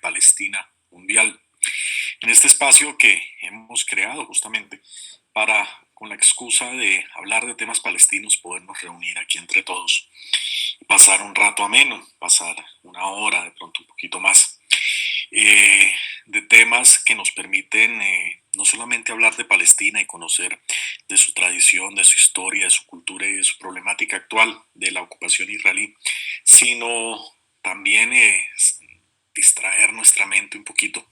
Palestina mundial. En este espacio que hemos creado justamente para, con la excusa de hablar de temas palestinos, podernos reunir aquí entre todos, pasar un rato ameno, pasar una hora, de pronto un poquito más, de temas que nos permiten no solamente hablar de Palestina y conocer de su tradición, de su historia, de su cultura y de su problemática actual de la ocupación israelí, sino también distraer nuestra mente un poquito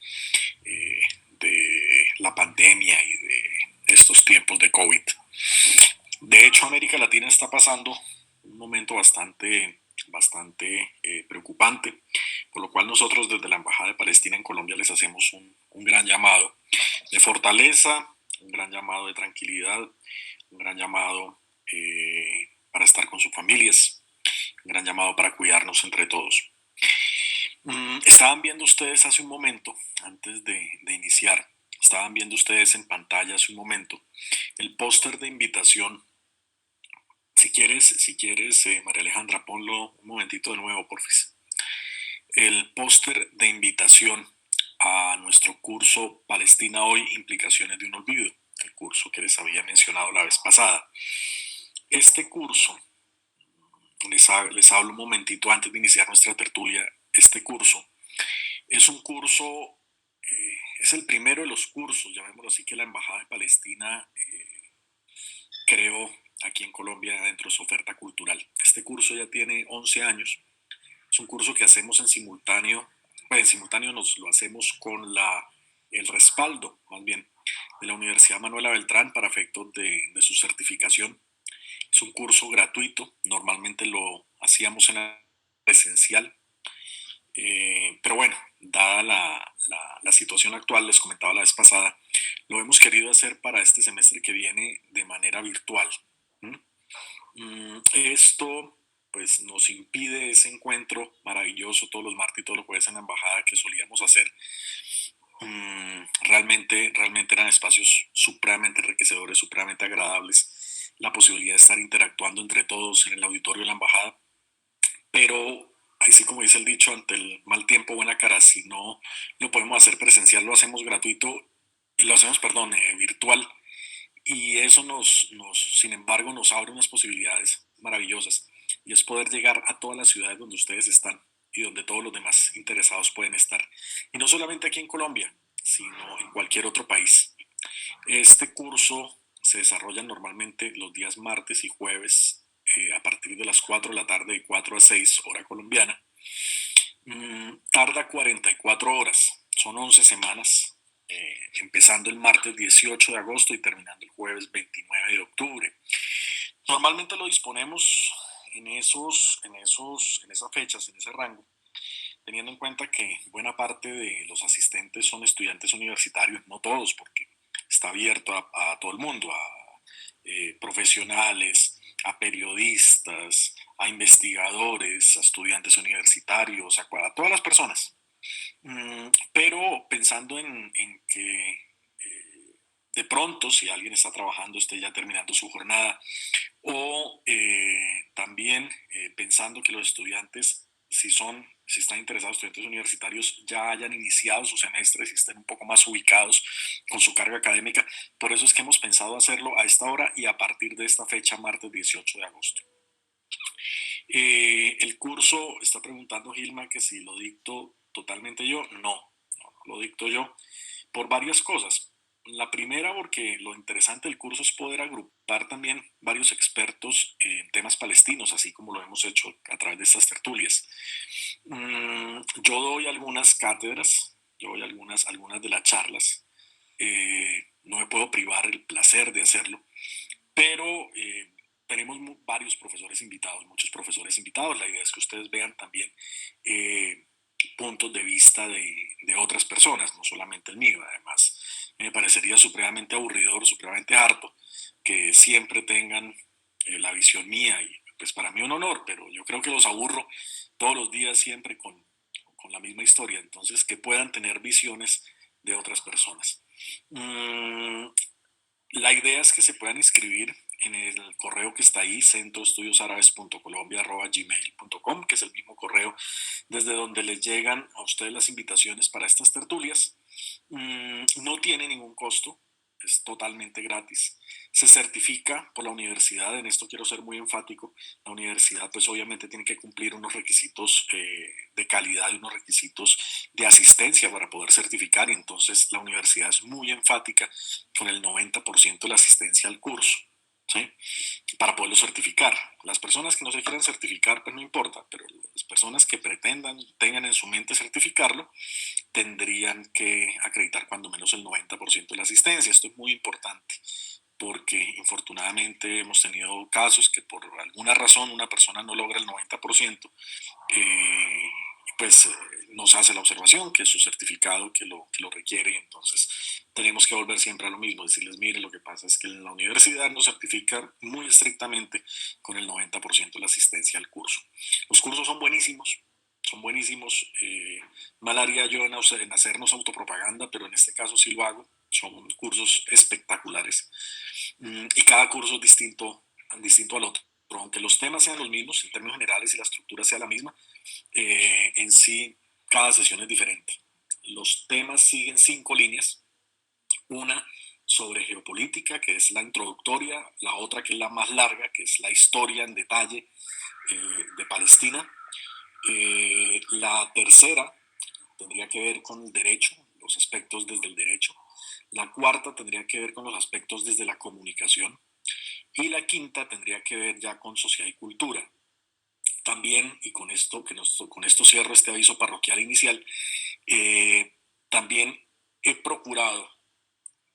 de la pandemia y de estos tiempos de COVID. De hecho, América Latina está pasando un momento bastante preocupante, por lo cual nosotros desde la Embajada de Palestina en Colombia les hacemos un gran llamado de fortaleza, un gran llamado de tranquilidad, un gran llamado para estar con sus familias, un gran llamado para cuidarnos entre todos. Estaban viendo ustedes hace un momento, antes de iniciar, estaban viendo ustedes en pantalla hace un momento el póster de invitación. Si quieres, María Alejandra, ponlo un momentito de nuevo, porfis. El póster de invitación a nuestro curso Palestina Hoy, Implicaciones de un Olvido, el curso que les había mencionado la vez pasada. Este curso, les hablo un momentito antes de iniciar nuestra tertulia, este curso es un curso, es el primero de los cursos, llamémoslo así, que la Embajada de Palestina creó aquí en Colombia dentro de su oferta cultural. Este curso ya tiene 11 años. Es un curso que hacemos en simultáneo, pues en simultáneo nos lo hacemos con el respaldo, más bien, de la Universidad Manuela Beltrán para efectos de su certificación. Es un curso gratuito, normalmente lo hacíamos en la presencial, pero bueno, dada la situación actual, les comentaba la vez pasada, lo hemos querido hacer para este semestre que viene de manera virtual. Esto pues nos impide ese encuentro maravilloso todos los martes y todos los jueves en la embajada que solíamos hacer. Realmente eran espacios supremamente enriquecedores, supremamente agradables, la posibilidad de estar interactuando entre todos en el auditorio de la embajada, pero así como dice el dicho, ante el mal tiempo buena cara. Si no lo podemos hacer presencial, lo hacemos gratuito, lo hacemos, perdón, virtual, y eso sin embargo, nos abre unas posibilidades maravillosas, y es poder llegar a todas las ciudades donde ustedes están y donde todos los demás interesados pueden estar. Y no solamente aquí en Colombia, sino en cualquier otro país. Este curso se desarrolla normalmente los días martes y jueves a partir de las 4 de la tarde, de 4 a 6 hora colombiana. Tarda 44 horas, son 11 semanas, empezando el martes 18 de agosto y terminando el jueves 29 de octubre. Normalmente lo disponemos en esas fechas, en ese rango, teniendo en cuenta que buena parte de los asistentes son estudiantes universitarios, no todos, porque está abierto a todo el mundo, a profesionales, a periodistas, a investigadores, a estudiantes universitarios, a todas las personas. Pero pensando en que de pronto, si alguien está trabajando, esté ya terminando su jornada, o también pensando que los estudiantes, si están interesados, estudiantes universitarios, ya hayan iniciado sus semestres y estén un poco más ubicados con su carga académica. Por eso es que hemos pensado hacerlo a esta hora y a partir de esta fecha, martes 18 de agosto. El curso, está preguntando Gilma que si lo dicto totalmente yo. No lo dicto yo por varias cosas. La primera, porque lo interesante del curso es poder agrupar también varios expertos en temas palestinos, así como lo hemos hecho a través de estas tertulias. Yo doy algunas cátedras, yo doy algunas de las charlas. No me puedo privar el placer de hacerlo, pero tenemos varios profesores invitados, muchos profesores invitados. La idea es que ustedes vean también puntos de vista de otras personas, no solamente el mío. Además, me parecería supremamente aburridor, supremamente harto que siempre tengan la visión mía, y pues para mí un honor, pero yo creo que los aburro todos los días siempre con la misma historia. Entonces, que puedan tener visiones de otras personas. La idea es que se puedan inscribir en el correo que está ahí, centroestudiosárabes.colombia@gmail.com, que es el mismo correo desde donde les llegan a ustedes las invitaciones para estas tertulias. No tiene ningún costo, es totalmente gratis. Se certifica por la universidad, en esto quiero ser muy enfático. La universidad pues obviamente tiene que cumplir unos requisitos de calidad y unos requisitos de asistencia para poder certificar, y entonces la universidad es muy enfática con el 90% de la asistencia al curso, ¿sí? Para poderlo certificar. Las personas que no se quieran certificar, pues no importa, pero las personas que pretendan, tengan en su mente certificarlo, tendrían que acreditar cuando menos el 90% de la asistencia. Esto es muy importante porque infortunadamente hemos tenido casos que por alguna razón una persona no logra el 90%, eh, pues nos hace la observación que es su certificado que lo requiere, y entonces tenemos que volver siempre a lo mismo, decirles, mire, lo que pasa es que en la universidad nos certifica muy estrictamente con el 90% de la asistencia al curso. Los cursos son buenísimos, mal haría yo en hacernos autopropaganda, pero en este caso sí lo hago, son cursos espectaculares. Y cada curso es distinto al otro, aunque los temas sean los mismos en términos generales y la estructura sea la misma, en sí cada sesión es diferente. Los temas siguen 5 líneas, una sobre geopolítica, que es la introductoria, la otra que es la más larga, que es la historia en detalle de Palestina. La tercera tendría que ver con el derecho, los aspectos desde el derecho. La cuarta tendría que ver con los aspectos desde la comunicación. Y la quinta tendría que ver ya con sociedad y cultura. También, y con esto cierro este aviso parroquial inicial, también he procurado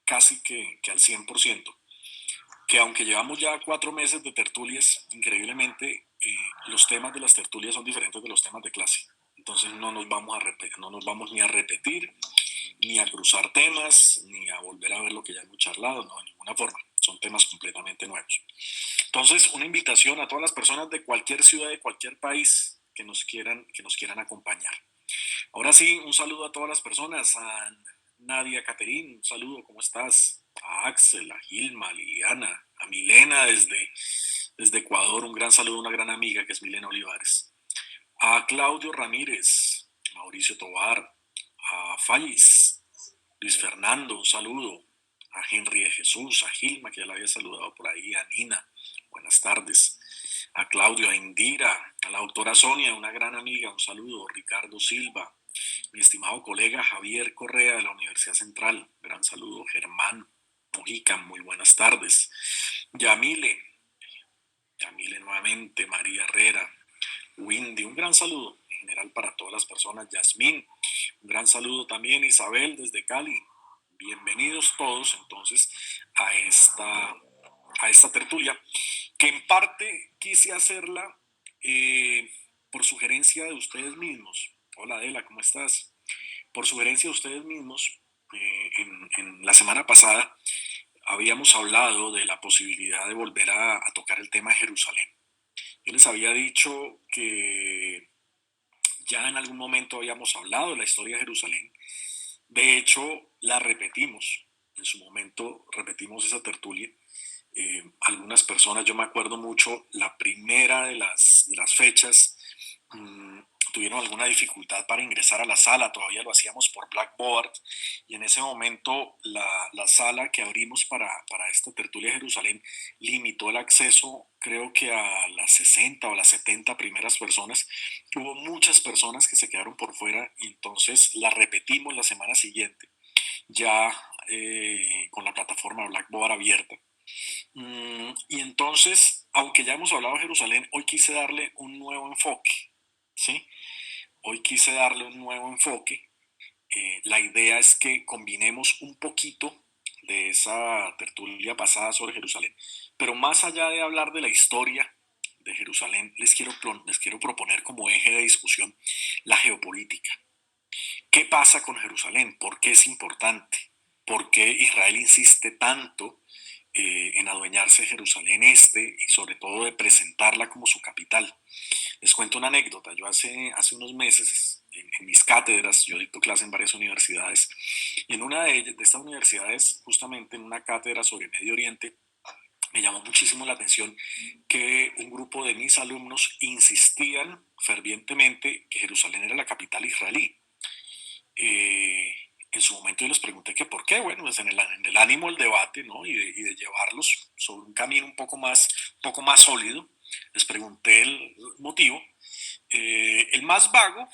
casi que al 100%, que aunque llevamos ya 4 meses de tertulias, increíblemente los temas de las tertulias son diferentes de los temas de clase. Entonces no nos vamos ni a repetir, ni a cruzar temas, ni a volver a ver lo que ya hemos charlado, no, de ninguna forma. Son temas completamente nuevos. Entonces, una invitación a todas las personas de cualquier ciudad, de cualquier país que nos quieran acompañar. Ahora sí, un saludo a todas las personas, a Nadia Caterín, un saludo, ¿cómo estás? A Axel, a Gilma, a Liliana, a Milena desde Ecuador, un gran saludo a una gran amiga que es Milena Olivares. A Claudio Ramírez, Mauricio Tobar, a Fallis, Luis Fernando, un saludo. A Henry de Jesús, a Gilma, que ya la había saludado por ahí, a Nina, buenas tardes. A Claudio, a Indira, a la doctora Sonia, una gran amiga, un saludo. Ricardo Silva, mi estimado colega Javier Correa de la Universidad Central, gran saludo. Germán Mojica, muy buenas tardes. Yamile, Yamile nuevamente, María Herrera, Windy, un gran saludo en general para todas las personas. Yasmín, un gran saludo también. Isabel desde Cali, bienvenidos todos entonces a esta tertulia, que en parte quise hacerla por sugerencia de ustedes mismos. Hola Adela, ¿cómo estás? Por sugerencia de ustedes mismos, en la semana pasada habíamos hablado de la posibilidad de volver a tocar el tema de Jerusalén. Yo les había dicho que ya en algún momento habíamos hablado de la historia de Jerusalén. De hecho, la repetimos. En su momento repetimos esa tertulia. Algunas personas, yo me acuerdo mucho, la primera de las fechas, mmm, tuvieron alguna dificultad para ingresar a la sala, todavía lo hacíamos por Blackboard, y en ese momento la sala que abrimos para esta tertulia de Jerusalén limitó el acceso, creo que a las 60 o las 70 primeras personas. Hubo muchas personas que se quedaron por fuera, y entonces la repetimos la semana siguiente, ya con la plataforma Blackboard abierta. Y entonces, aunque ya hemos hablado de Jerusalén, hoy quise darle un nuevo enfoque, ¿sí? Hoy quise darle un nuevo enfoque. La idea es que combinemos un poquito de esa tertulia pasada sobre Jerusalén, pero más allá de hablar de la historia de Jerusalén, les quiero proponer como eje de discusión la geopolítica. ¿Qué pasa con Jerusalén? ¿Por qué es importante? ¿Por qué Israel insiste tanto en adueñarse de Jerusalén Este y sobre todo de presentarla como su capital? Les cuento una anécdota. Yo hace unos meses en mis cátedras, yo dicto clase en varias universidades, y en una de estas universidades, justamente en una cátedra sobre Medio Oriente, me llamó muchísimo la atención que un grupo de mis alumnos insistían fervientemente que Jerusalén era la capital israelí. En su momento yo les pregunté que por qué, bueno, pues en el ánimo del debate, ¿no? Y de llevarlos sobre un camino un poco más sólido, les pregunté el motivo. El más vago,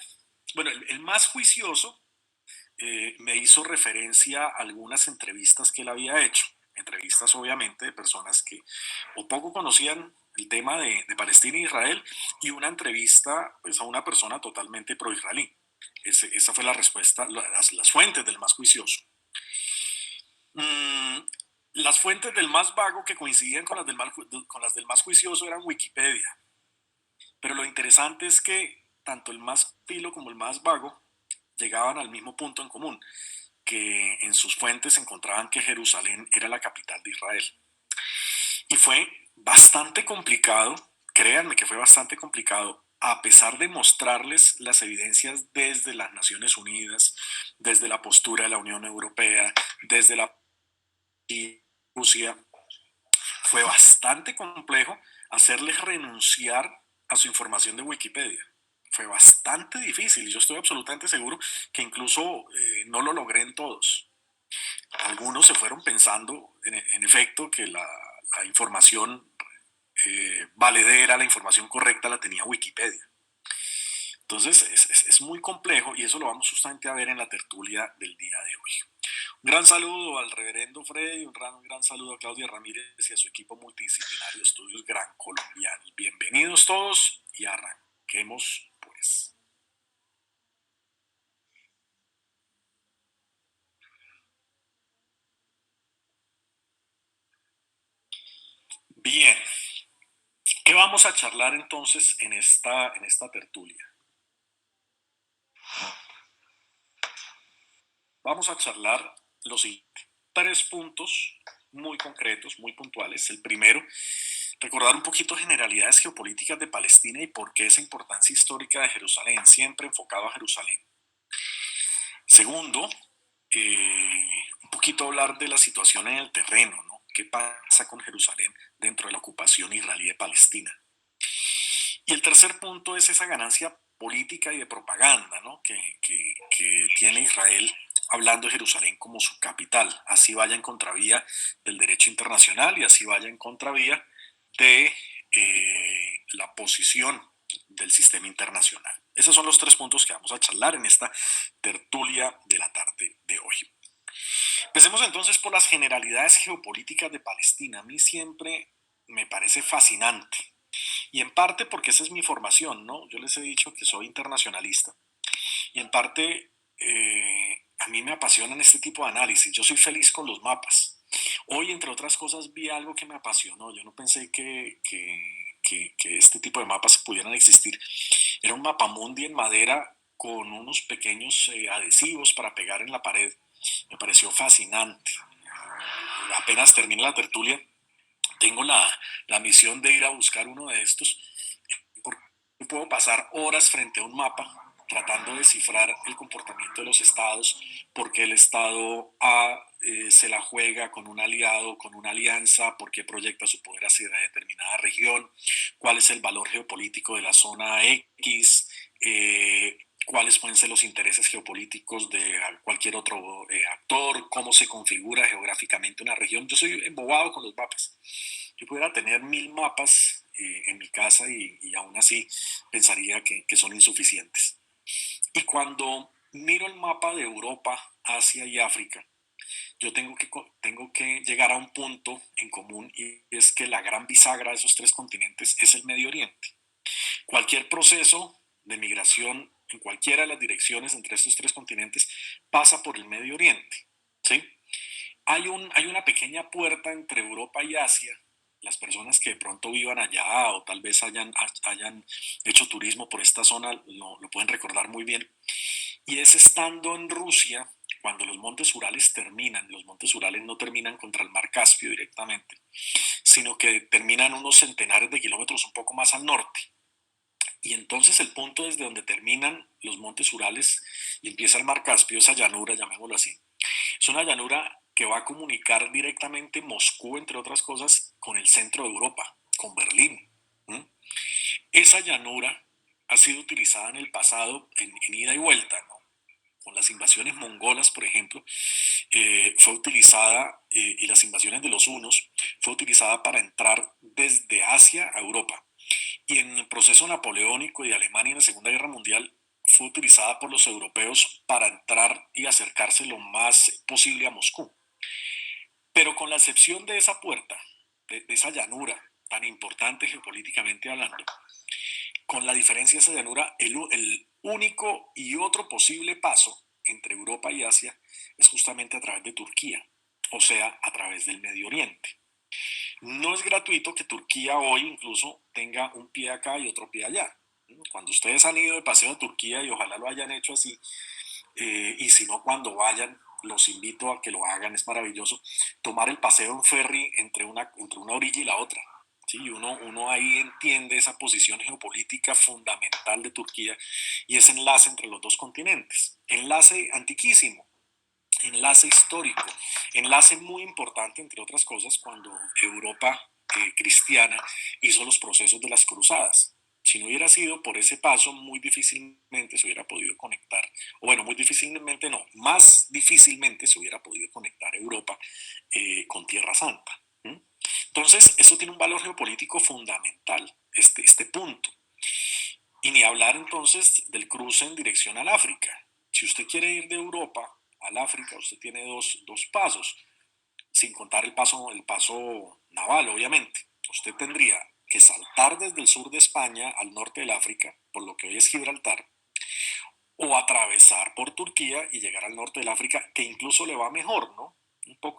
bueno, el más juicioso, me hizo referencia a algunas entrevistas que él había hecho, entrevistas obviamente de personas que o poco conocían el tema de Palestina e Israel, y una entrevista pues, a una persona totalmente pro-israelí. Esa fue la respuesta, las fuentes del más juicioso. Mm, las fuentes del más vago que coincidían con las del más juicioso eran Wikipedia. Pero lo interesante es que tanto el más pilo como el más vago llegaban al mismo punto en común, que en sus fuentes encontraban que Jerusalén era la capital de Israel. Y fue bastante complicado, créanme que fue bastante complicado, a pesar de mostrarles las evidencias desde las Naciones Unidas, desde la postura de la Unión Europea, desde la Rusia, fue bastante complejo hacerles renunciar a su información de Wikipedia. Fue bastante difícil y yo estoy absolutamente seguro que incluso no lo logré en todos. Algunos se fueron pensando, en efecto, que la información valedera, la información correcta la tenía Wikipedia. Entonces es muy complejo y eso lo vamos justamente a ver en la tertulia del día de hoy. Un gran saludo al reverendo Freddy, un gran saludo a Claudia Ramírez y a su equipo multidisciplinario de estudios Gran Colombianos. Bienvenidos todos y arranquemos pues. Bien, ¿qué vamos a charlar entonces en esta tertulia? Vamos a charlar los siguiente. Tres puntos muy concretos, muy puntuales. El primero, recordar un poquito generalidades geopolíticas de Palestina y por qué esa importancia histórica de Jerusalén, siempre enfocado a Jerusalén. Segundo, un poquito hablar de la situación en el terreno, ¿no? ¿Qué pasa con Jerusalén dentro de la ocupación israelí de Palestina? Y el tercer punto es esa ganancia política y de propaganda, ¿no? Que tiene Israel hablando de Jerusalén como su capital. Así vaya en contravía del derecho internacional y así vaya en contravía de la posición del sistema internacional. Esos son los tres puntos que vamos a charlar en esta tertulia de la tarde de hoy. Empecemos entonces por las generalidades geopolíticas de Palestina. A mí siempre me parece fascinante. Y en parte porque esa es mi formación, ¿no? Yo les he dicho que soy internacionalista. Y en parte a mí me apasionan este tipo de análisis. Yo soy feliz con los mapas. Hoy, entre otras cosas, vi algo que me apasionó. Yo no pensé que este tipo de mapas pudieran existir. Era un mapamundi en madera con unos pequeños adhesivos para pegar en la pared. Me pareció fascinante. Apenas termine la tertulia, tengo la misión de ir a buscar uno de estos, porque puedo pasar horas frente a un mapa tratando de descifrar el comportamiento de los estados, por qué el estado A se la juega con un aliado, con una alianza, por qué proyecta su poder hacia determinada región, cuál es el valor geopolítico de la zona X, cuáles pueden ser los intereses geopolíticos de cualquier otro actor, cómo se configura geográficamente una región. Yo soy embobado con los mapas. Yo pudiera tener 1000 mapas en mi casa y aún así pensaría que son insuficientes. Y cuando miro el mapa de Europa, Asia y África, yo tengo que llegar a un punto en común y es que la gran bisagra de esos tres continentes es el Medio Oriente. Cualquier proceso de migración en cualquiera de las direcciones entre estos tres continentes pasa por el Medio Oriente. ¿Sí? Hay una pequeña puerta entre Europa y Asia. Las personas que de pronto vivan allá o tal vez hayan hecho turismo por esta zona lo pueden recordar muy bien. Y es estando en Rusia, cuando los montes Urales terminan, los montes Urales no terminan contra el mar Caspio directamente, sino que terminan unos centenares de kilómetros un poco más al norte. Y entonces el punto desde donde terminan los montes Urales y empieza el mar Caspio, esa llanura, llamémoslo así, es una llanura que va a comunicar directamente Moscú, entre otras cosas, con el centro de Europa, con Berlín. ¿Mm? Esa llanura ha sido utilizada en el pasado en ida y vuelta, ¿no? Con las invasiones mongolas, por ejemplo, fue utilizada, y las invasiones de los hunos, fue utilizada para entrar desde Asia a Europa. Y en el proceso napoleónico y de Alemania en la Segunda Guerra Mundial fue utilizada por los europeos para entrar y acercarse lo más posible a Moscú. Pero con la excepción de esa puerta, de esa llanura tan importante geopolíticamente hablando, con la diferencia de esa llanura, el único y otro posible paso entre Europa y Asia es justamente a través de Turquía, o sea, a través del Medio Oriente. No es gratuito que Turquía hoy incluso tenga un pie acá y otro pie allá. Cuando ustedes han ido de paseo a Turquía, y ojalá lo hayan hecho así, y si no, cuando vayan, los invito a que lo hagan, es maravilloso, tomar el paseo en ferry entre una orilla y la otra. ¿Sí? Y uno ahí entiende esa posición geopolítica fundamental de Turquía y ese enlace entre los dos continentes. Enlace antiquísimo, enlace histórico, enlace muy importante, entre otras cosas, cuando Europa cristiana hizo los procesos de las cruzadas. Si no hubiera sido por ese paso, muy difícilmente se hubiera podido conectar, o bueno, muy difícilmente no, más difícilmente se hubiera podido conectar Europa con Tierra Santa. ¿Mm? Entonces, eso tiene un valor geopolítico fundamental, este punto. Y ni hablar entonces del cruce en dirección al África. Si usted quiere ir de Europa al África, usted tiene dos pasos, sin contar el paso naval, obviamente. Usted tendría que saltar desde el sur de España al norte del África, por lo que hoy es Gibraltar, o atravesar por Turquía y llegar al norte del África, que incluso le va mejor, ¿no?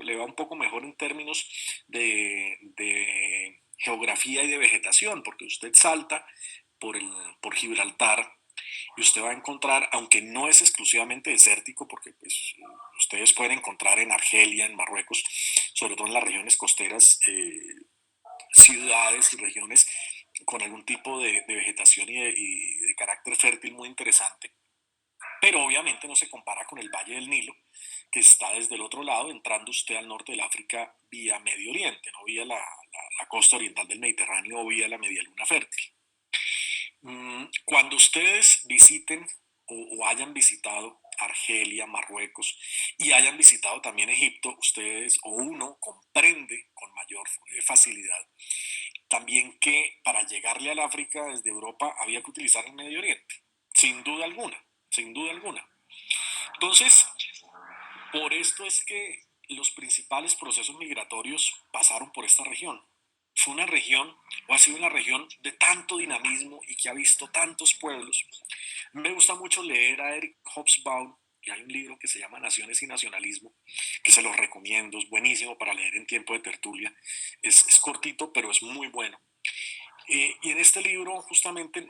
Le va un poco mejor en términos de geografía y de vegetación, porque usted salta por Gibraltar y usted va a encontrar, aunque no es exclusivamente desértico, porque pues, ustedes pueden encontrar en Argelia, en Marruecos, sobre todo en las regiones costeras, ciudades y regiones con algún tipo de vegetación y de carácter fértil muy interesante, pero obviamente no se compara con el Valle del Nilo, que está desde el otro lado, entrando usted al norte del África vía Medio Oriente, no vía la costa oriental del Mediterráneo o vía la Media Luna Fértil. Cuando ustedes visiten o hayan visitado Argelia, Marruecos y hayan visitado también Egipto, ustedes o uno comprende con mayor facilidad también que para llegarle al África desde Europa había que utilizar el Medio Oriente, sin duda alguna, sin duda alguna. Entonces, por esto es que los principales procesos migratorios pasaron por esta región. Fue una región, o ha sido una región de tanto dinamismo y que ha visto tantos pueblos. Me gusta mucho leer a Eric Hobsbawm, y hay un libro que se llama Naciones y Nacionalismo, que se los recomiendo, es buenísimo para leer en tiempo de tertulia. Es cortito, pero es muy bueno. Y en este libro, justamente,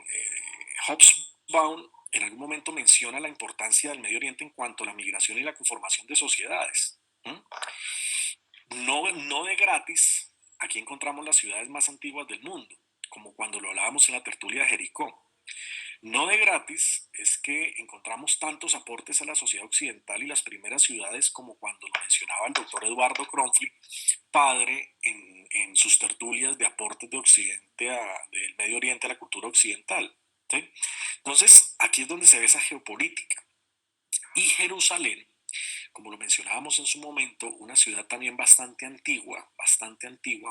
Hobsbawm en algún momento menciona la importancia del Medio Oriente en cuanto a la migración y la conformación de sociedades. ¿Mm? No de gratis, aquí encontramos las ciudades más antiguas del mundo, como cuando lo hablábamos en la tertulia de Jericó. No de gratis es que encontramos tantos aportes a la sociedad occidental y las primeras ciudades como cuando lo mencionaba el doctor Eduardo Kronfli, padre en sus tertulias de aportes de Occidente del Medio Oriente a la cultura occidental. ¿Sí? Entonces, aquí es donde se ve esa geopolítica. Y Jerusalén, como lo mencionábamos en su momento, una ciudad también bastante antigua,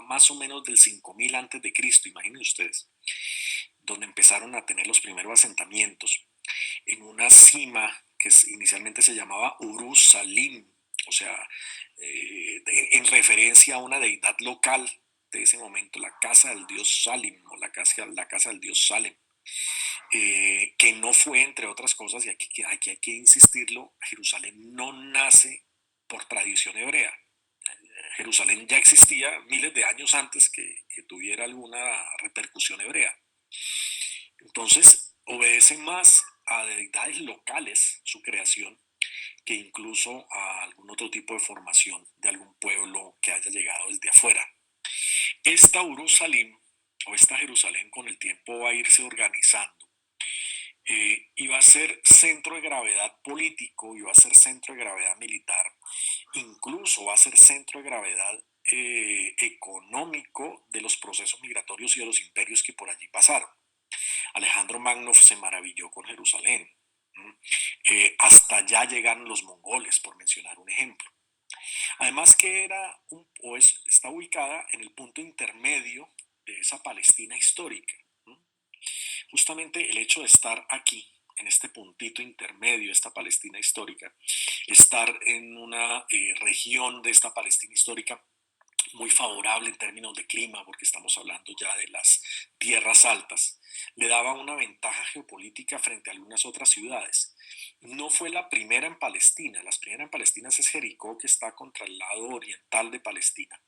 más o menos del 5000 antes de Cristo, imaginen ustedes, donde empezaron a tener los primeros asentamientos, en una cima que inicialmente se llamaba Urusalim, o sea, en referencia a una deidad local de ese momento, la casa del dios Salim, o la casa del dios Salem, que no fue, entre otras cosas, y aquí hay que insistirlo, Jerusalén no nace por tradición hebrea. Jerusalén ya existía miles de años antes que tuviera alguna repercusión hebrea. Entonces, obedece más a deidades locales su creación que incluso a algún otro tipo de formación de algún pueblo que haya llegado desde afuera. Esta Jerusalén con el tiempo va a irse organizando iba a ser centro de gravedad político, iba a ser centro de gravedad militar, incluso va a ser centro de gravedad económico de los procesos migratorios y de los imperios que por allí pasaron. Alejandro Magno se maravilló con Jerusalén. Hasta allá llegaron los mongoles, por mencionar un ejemplo. Además que está ubicada en el punto intermedio de esa Palestina histórica. Justamente el hecho de estar aquí, en este puntito intermedio, esta Palestina histórica, estar en una región de esta Palestina histórica muy favorable en términos de clima, porque estamos hablando ya de las tierras altas, le daba una ventaja geopolítica frente a algunas otras ciudades. No fue la primera en Palestina, las primeras en Palestina es Jericó, que está contra el lado oriental de Palestina.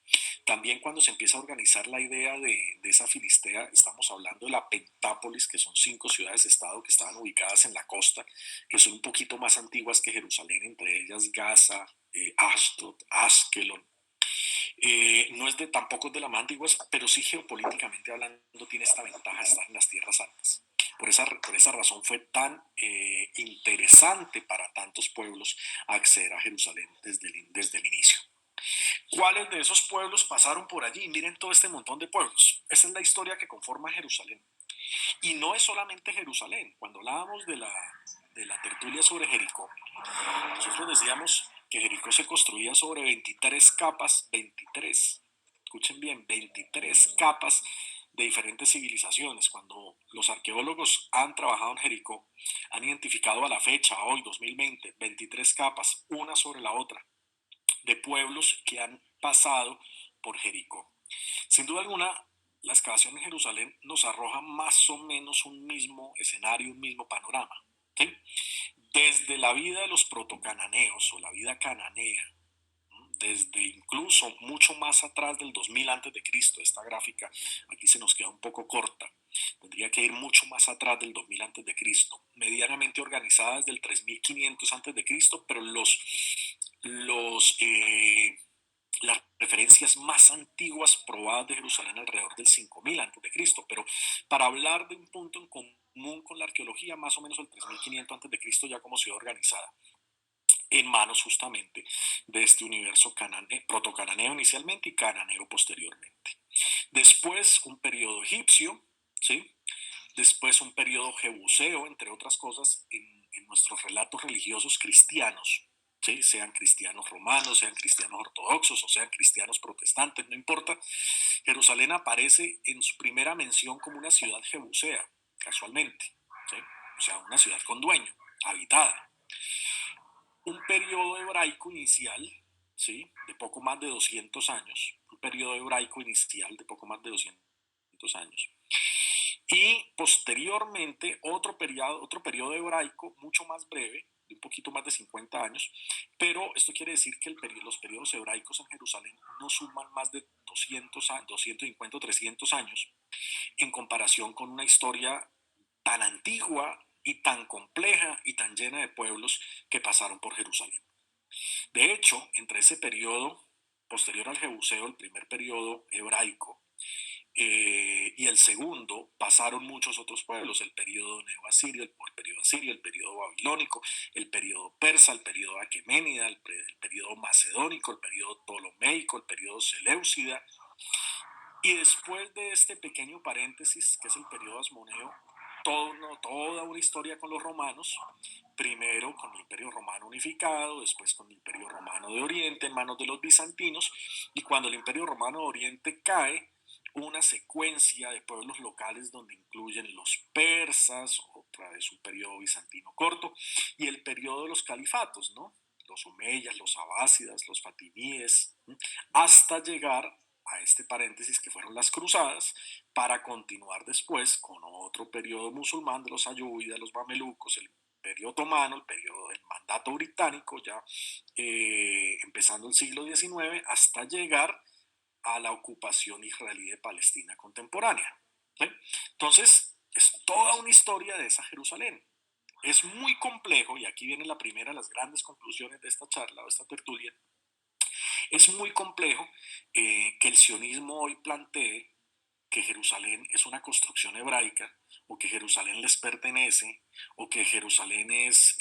También cuando se empieza a organizar la idea de esa filistea, estamos hablando de la Pentápolis, que son 5 ciudades-estado que estaban ubicadas en la costa, que son un poquito más antiguas que Jerusalén, entre ellas Gaza, Ashdod, Askelon. No es tampoco es de las más antiguas, pero sí geopolíticamente hablando tiene esta ventaja de estar en las tierras altas. Por esa razón fue tan interesante para tantos pueblos acceder a Jerusalén desde el inicio. ¿Cuáles de esos pueblos pasaron por allí? Miren todo este montón de pueblos. Esa es la historia que conforma Jerusalén. Y no es solamente Jerusalén. Cuando hablábamos de la tertulia sobre Jericó, nosotros decíamos que Jericó se construía sobre 23 capas, 23, escuchen bien, 23 capas de diferentes civilizaciones. Cuando los arqueólogos han trabajado en Jericó, han identificado a la fecha, hoy 2020, 23 capas, una sobre la otra, de pueblos que han pasado por Jericó. Sin duda alguna, la excavación en Jerusalén nos arroja más o menos un mismo escenario, un mismo panorama. ¿Sí? Desde la vida de los protocananeos o la vida cananea, desde incluso mucho más atrás del 2000 antes de Cristo, esta gráfica aquí se nos queda un poco corta, tendría que ir mucho más atrás del 2000 antes de Cristo, medianamente organizada desde el 3500 antes de Cristo, pero los las referencias más antiguas probadas de Jerusalén alrededor del 5000 antes de Cristo, pero para hablar de un punto en común con la arqueología, más o menos el 3500 antes de Cristo ya como ciudad organizada, en manos justamente de este universo protocananeo inicialmente y cananeo posteriormente. Después un periodo egipcio, ¿sí? Después un periodo jebuseo, entre otras cosas, en nuestros relatos religiosos cristianos, ¿sí? Sean cristianos romanos, sean cristianos ortodoxos o sean cristianos protestantes, no importa. Jerusalén aparece en su primera mención como una ciudad jebusea, casualmente, ¿sí? O sea, una ciudad con dueño, habitada. Un periodo hebraico inicial, ¿sí? De poco más de 200 años, un periodo hebraico inicial de poco más de 200 años. Y posteriormente otro periodo hebraico mucho más breve, de un poquito más de 50 años, pero esto quiere decir que los periodos hebraicos en Jerusalén no suman más de 250 o 300 años en comparación con una historia tan antigua y tan compleja y tan llena de pueblos que pasaron por Jerusalén. De hecho, entre ese periodo posterior al Jebuseo, el primer periodo hebraico, y el segundo, pasaron muchos otros pueblos, el periodo neoasirio, el periodo asirio, el periodo babilónico, el periodo persa, el periodo aqueménida, el periodo macedónico, el periodo ptolomeico, el periodo seleucida. Y después de este pequeño paréntesis, que es el periodo asmoneo, toda una historia con los romanos, primero con el Imperio Romano unificado, después con el Imperio Romano de Oriente en manos de los bizantinos, y cuando el Imperio Romano de Oriente cae, una secuencia de pueblos locales donde incluyen los persas, otra vez un periodo bizantino corto, y el periodo de los califatos, ¿no? Los omeyas, los abásidas, los fatimíes, hasta llegar a este paréntesis que fueron las cruzadas, para continuar después con otro periodo musulmán de los ayúbidas, los mamelucos, el Imperio Otomano, el periodo del mandato británico, ya empezando el siglo XIX, hasta llegar a la ocupación israelí de Palestina contemporánea. ¿Sí? Entonces, es toda una historia de esa Jerusalén. Es muy complejo, y aquí viene la primera de las grandes conclusiones de esta charla o esta tertulia. Es muy complejo que el sionismo hoy plantee que Jerusalén es una construcción hebraica o que Jerusalén les pertenece, o que Jerusalén es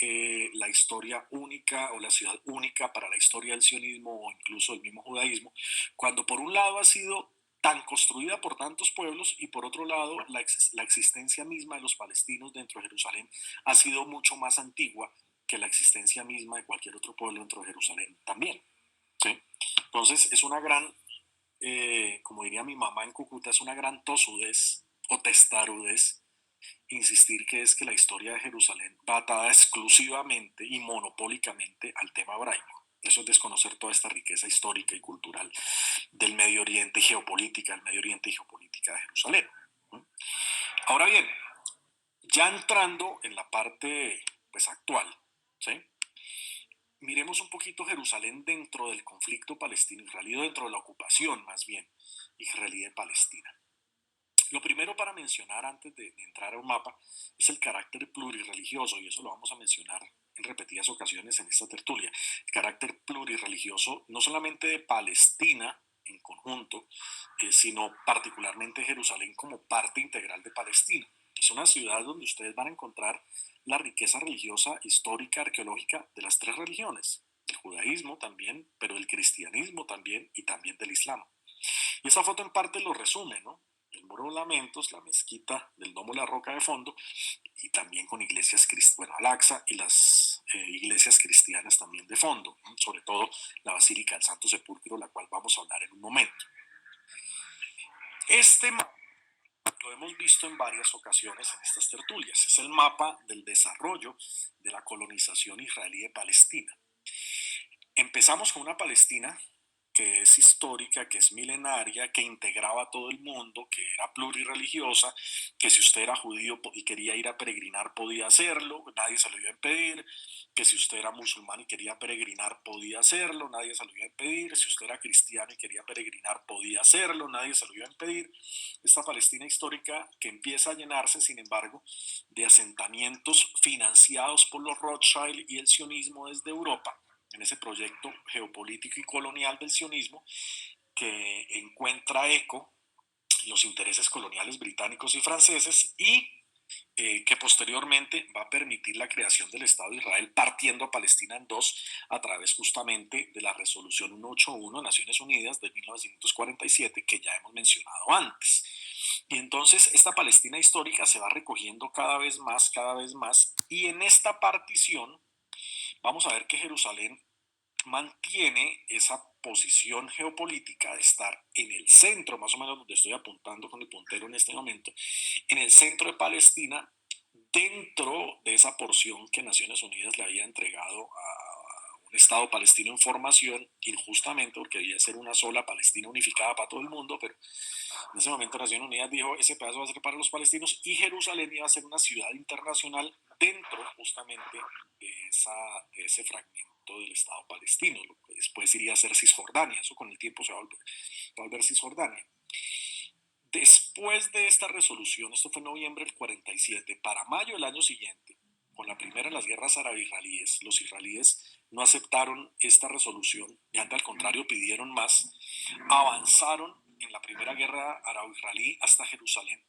la historia única o la ciudad única para la historia del sionismo o incluso del mismo judaísmo, cuando por un lado ha sido tan construida por tantos pueblos y por otro lado la existencia misma de los palestinos dentro de Jerusalén ha sido mucho más antigua que la existencia misma de cualquier otro pueblo dentro de Jerusalén también. ¿Sí? Entonces es una gran, como diría mi mamá en Cúcuta, es una gran tosudez o testarudez insistir que es que la historia de Jerusalén va atada exclusivamente y monopólicamente al tema hebraico. Eso es desconocer toda esta riqueza histórica y cultural del Medio Oriente y geopolítica, del Medio Oriente y geopolítica de Jerusalén. Ahora bien, ya entrando en la parte pues actual, ¿sí? Miremos un poquito Jerusalén dentro del conflicto palestino-israelí, dentro de la ocupación más bien israelí de Palestina. Lo primero para mencionar antes de entrar a un mapa es el carácter plurirreligioso, y eso lo vamos a mencionar en repetidas ocasiones en esta tertulia. El carácter plurirreligioso no solamente de Palestina en conjunto, sino particularmente Jerusalén como parte integral de Palestina. Es una ciudad donde ustedes van a encontrar la riqueza religiosa, histórica, arqueológica de las tres religiones, del judaísmo también, pero del cristianismo también y también del islam. Y esa foto en parte lo resume, ¿no? El muro de lamentos, la mezquita del Domo de la Roca de fondo, y también con iglesias cristianas, bueno, Al-Aqsa y las iglesias cristianas también de fondo, ¿no? Sobre todo la Basílica del Santo Sepulcro, la cual vamos a hablar en un momento. Este mapa lo hemos visto en varias ocasiones en estas tertulias. Es el mapa del desarrollo de la colonización israelí de Palestina. Empezamos con una Palestina que es histórica, que es milenaria, que integraba a todo el mundo, que era plurirreligiosa, que si usted era judío y quería ir a peregrinar podía hacerlo, nadie se lo iba a impedir, que si usted era musulmán y quería peregrinar podía hacerlo, nadie se lo iba a impedir, si usted era cristiano y quería peregrinar podía hacerlo, nadie se lo iba a impedir. Esta Palestina histórica que empieza a llenarse, sin embargo, de asentamientos financiados por los Rothschild y el sionismo desde Europa, en ese proyecto geopolítico y colonial del sionismo que encuentra eco en los intereses coloniales británicos y franceses y que posteriormente va a permitir la creación del Estado de Israel partiendo a Palestina en dos a través justamente de la resolución 181 de Naciones Unidas de 1947 que ya hemos mencionado antes. Y entonces esta Palestina histórica se va recogiendo cada vez más, y en esta partición vamos a ver que Jerusalén mantiene esa posición geopolítica de estar en el centro, más o menos donde estoy apuntando con el puntero en este momento, en el centro de Palestina, dentro de esa porción que Naciones Unidas le había entregado a un Estado palestino en formación, injustamente, porque debía ser una sola Palestina unificada para todo el mundo, pero en ese momento Naciones Unidas dijo, ese pedazo va a ser para los palestinos, y Jerusalén iba a ser una ciudad internacional dentro justamente de ese fragmento del Estado palestino, lo que después iría a ser Cisjordania, eso con el tiempo se va a volver Cisjordania. Después de esta resolución, esto fue en noviembre del 47, para mayo del año siguiente, con la primera de las guerras árabe-israelíes, los israelíes no aceptaron esta resolución y antes al contrario pidieron más, avanzaron en la primera guerra árabe-israelí hasta Jerusalén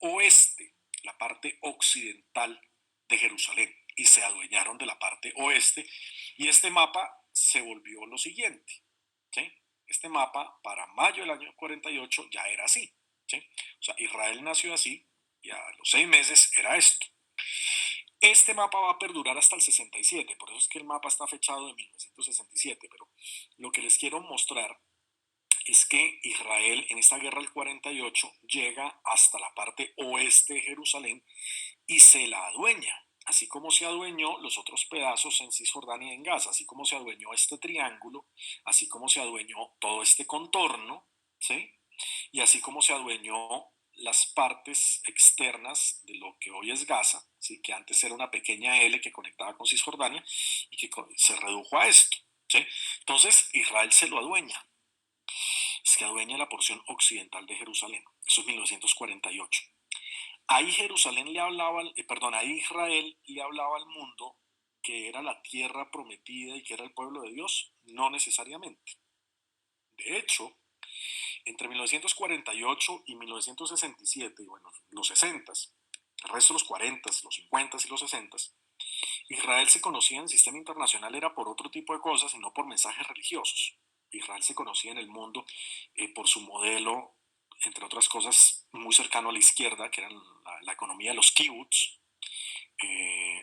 oeste, la parte occidental de Jerusalén, y se adueñaron de la parte oeste, y este mapa se volvió lo siguiente, ¿sí? Este mapa para mayo del año 48 ya era así, ¿sí? O sea, Israel nació así y a los 6 meses era esto. Este mapa va a perdurar hasta el 67, por eso es que el mapa está fechado de 1967, pero lo que les quiero mostrar es que Israel en esta guerra del 48 llega hasta la parte oeste de Jerusalén y se la adueña, así como se adueñó los otros pedazos en Cisjordania y en Gaza, así como se adueñó este triángulo, así como se adueñó todo este contorno, ¿sí? Y así como se adueñó las partes externas de lo que hoy es Gaza, ¿sí? Que antes era una pequeña L que conectaba con Cisjordania y que se redujo a esto, ¿sí? Entonces Israel se lo adueña, es que adueña la porción occidental de Jerusalén, eso es 1948. Ahí Jerusalén le hablaba, ahí Israel le hablaba al mundo que era la tierra prometida y que era el pueblo de Dios, no necesariamente. De hecho, entre 1948 y 1967, y bueno, los 60, el resto de los 40, los 50 y los 60, Israel se conocía en el sistema internacional era por otro tipo de cosas y no por mensajes religiosos. Israel se conocía en el mundo por su modelo, entre otras cosas, muy cercano a la izquierda, que era la economía de los kibbutz.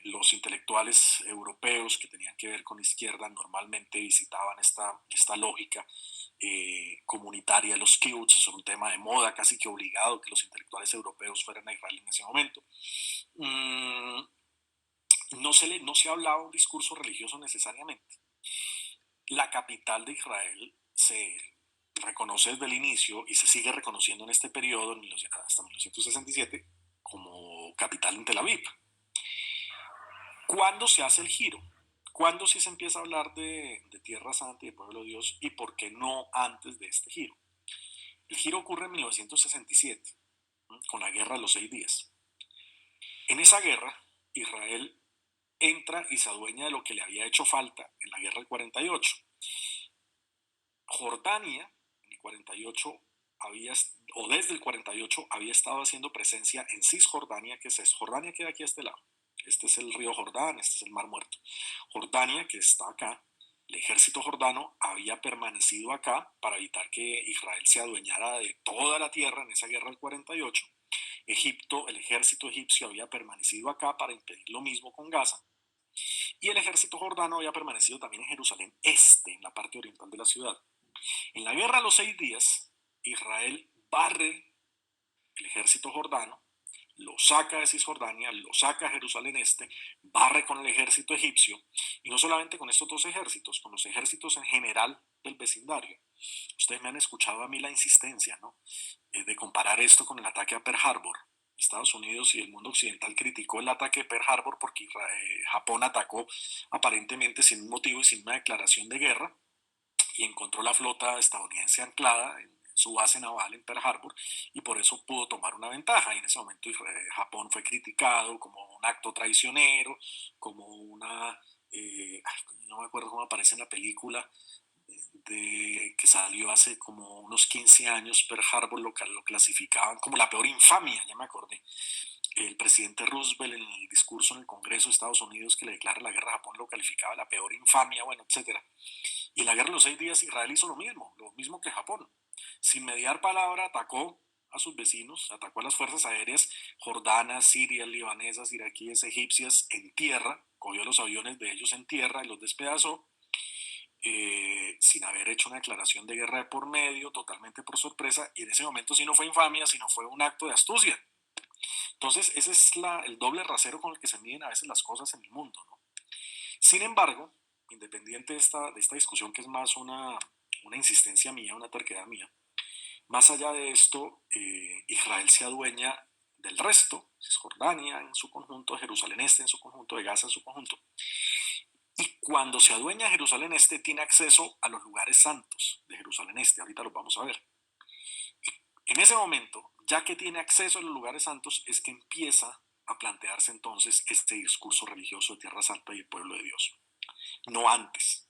Los intelectuales europeos que tenían que ver con izquierda normalmente visitaban esta lógica comunitaria de los kibbutz. Eso era un tema de moda, casi que obligado que los intelectuales europeos fueran a Israel en ese momento. Mm, no se hablaba un discurso religioso necesariamente. La capital de Israel se reconoce desde el inicio y se sigue reconociendo en este periodo, hasta 1967, como capital en Tel Aviv. ¿Cuándo se hace el giro? ¿Cuándo sí se empieza a hablar de Tierra Santa y de Pueblo de Dios y por qué no antes de este giro? El giro ocurre en 1967, con la Guerra de los 6 días. En esa guerra, Israel entra y se adueña de lo que le había hecho falta en la guerra del 48. Jordania, en el 48, o desde el 48, había estado haciendo presencia en Cisjordania, que es Jordania queda aquí a este lado. Este es el río Jordán, este es el Mar Muerto. Jordania, que está acá, el ejército jordano había permanecido acá para evitar que Israel se adueñara de toda la tierra en esa guerra del 48. Egipto, el ejército egipcio había permanecido acá para impedir lo mismo con Gaza. Y el ejército jordano había permanecido también en Jerusalén Este, en la parte oriental de la ciudad. En la guerra de los 6 días, Israel barre el ejército jordano, lo saca de Cisjordania, lo saca a Jerusalén Este, barre con el ejército egipcio, y no solamente con estos dos ejércitos, con los ejércitos en general del vecindario. Ustedes me han escuchado a mí la insistencia, ¿no? De comparar esto con el ataque a Pearl Harbor. Estados Unidos y el mundo occidental criticó el ataque de Pearl Harbor porque Japón atacó aparentemente sin un motivo y sin una declaración de guerra, y encontró la flota estadounidense anclada en su base naval en Pearl Harbor, y por eso pudo tomar una ventaja. Y en ese momento Japón fue criticado como un acto traicionero, como no me acuerdo cómo aparece en la película, que salió hace como unos 15 años. Pearl Harbor lo clasificaban como la peor infamia, ya me acordé. El presidente Roosevelt, en el discurso en el Congreso de Estados Unidos que le declara la guerra a Japón, lo calificaba la peor infamia, bueno, etcétera. Y en la guerra de los 6 días Israel hizo lo mismo que Japón. Sin mediar palabra atacó a sus vecinos, atacó a las fuerzas aéreas jordanas, sirias, libanesas, iraquíes, egipcias en tierra, cogió los aviones de ellos en tierra y los despedazó, sin haber hecho una declaración de guerra de por medio, totalmente por sorpresa, y en ese momento sí no fue infamia, sino fue un acto de astucia. Entonces ese es el doble rasero con el que se miden a veces las cosas en el mundo, ¿no? Sin embargo, independiente de esta discusión, que es más una insistencia mía, una terquedad mía, más allá de esto, Israel se adueña del resto, Cisjordania en su conjunto, Jerusalén Este en su conjunto, de Gaza en su conjunto. Y cuando se adueña Jerusalén Este, tiene acceso a los lugares santos de Jerusalén Este. Ahorita los vamos a ver. Y en ese momento, ya que tiene acceso a los lugares santos, es que empieza a plantearse entonces este discurso religioso de Tierra Santa y el pueblo de Dios. No antes.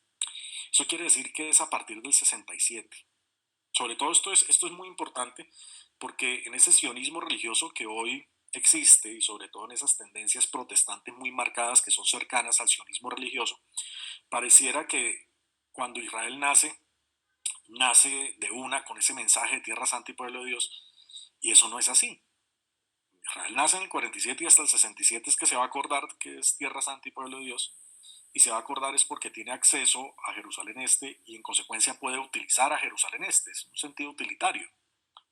Eso quiere decir que es a partir del 67. Sobre todo esto es muy importante porque en ese sionismo religioso que hoy existe, y sobre todo en esas tendencias protestantes muy marcadas que son cercanas al sionismo religioso, pareciera que cuando Israel nace de una con ese mensaje de Tierra Santa y pueblo de Dios, y eso no es así. Israel nace en el 47 y hasta el 67 es que se va a acordar que es Tierra Santa y pueblo de Dios, y se va a acordar es porque tiene acceso a Jerusalén Este y en consecuencia puede utilizar a Jerusalén Este, es un sentido utilitario.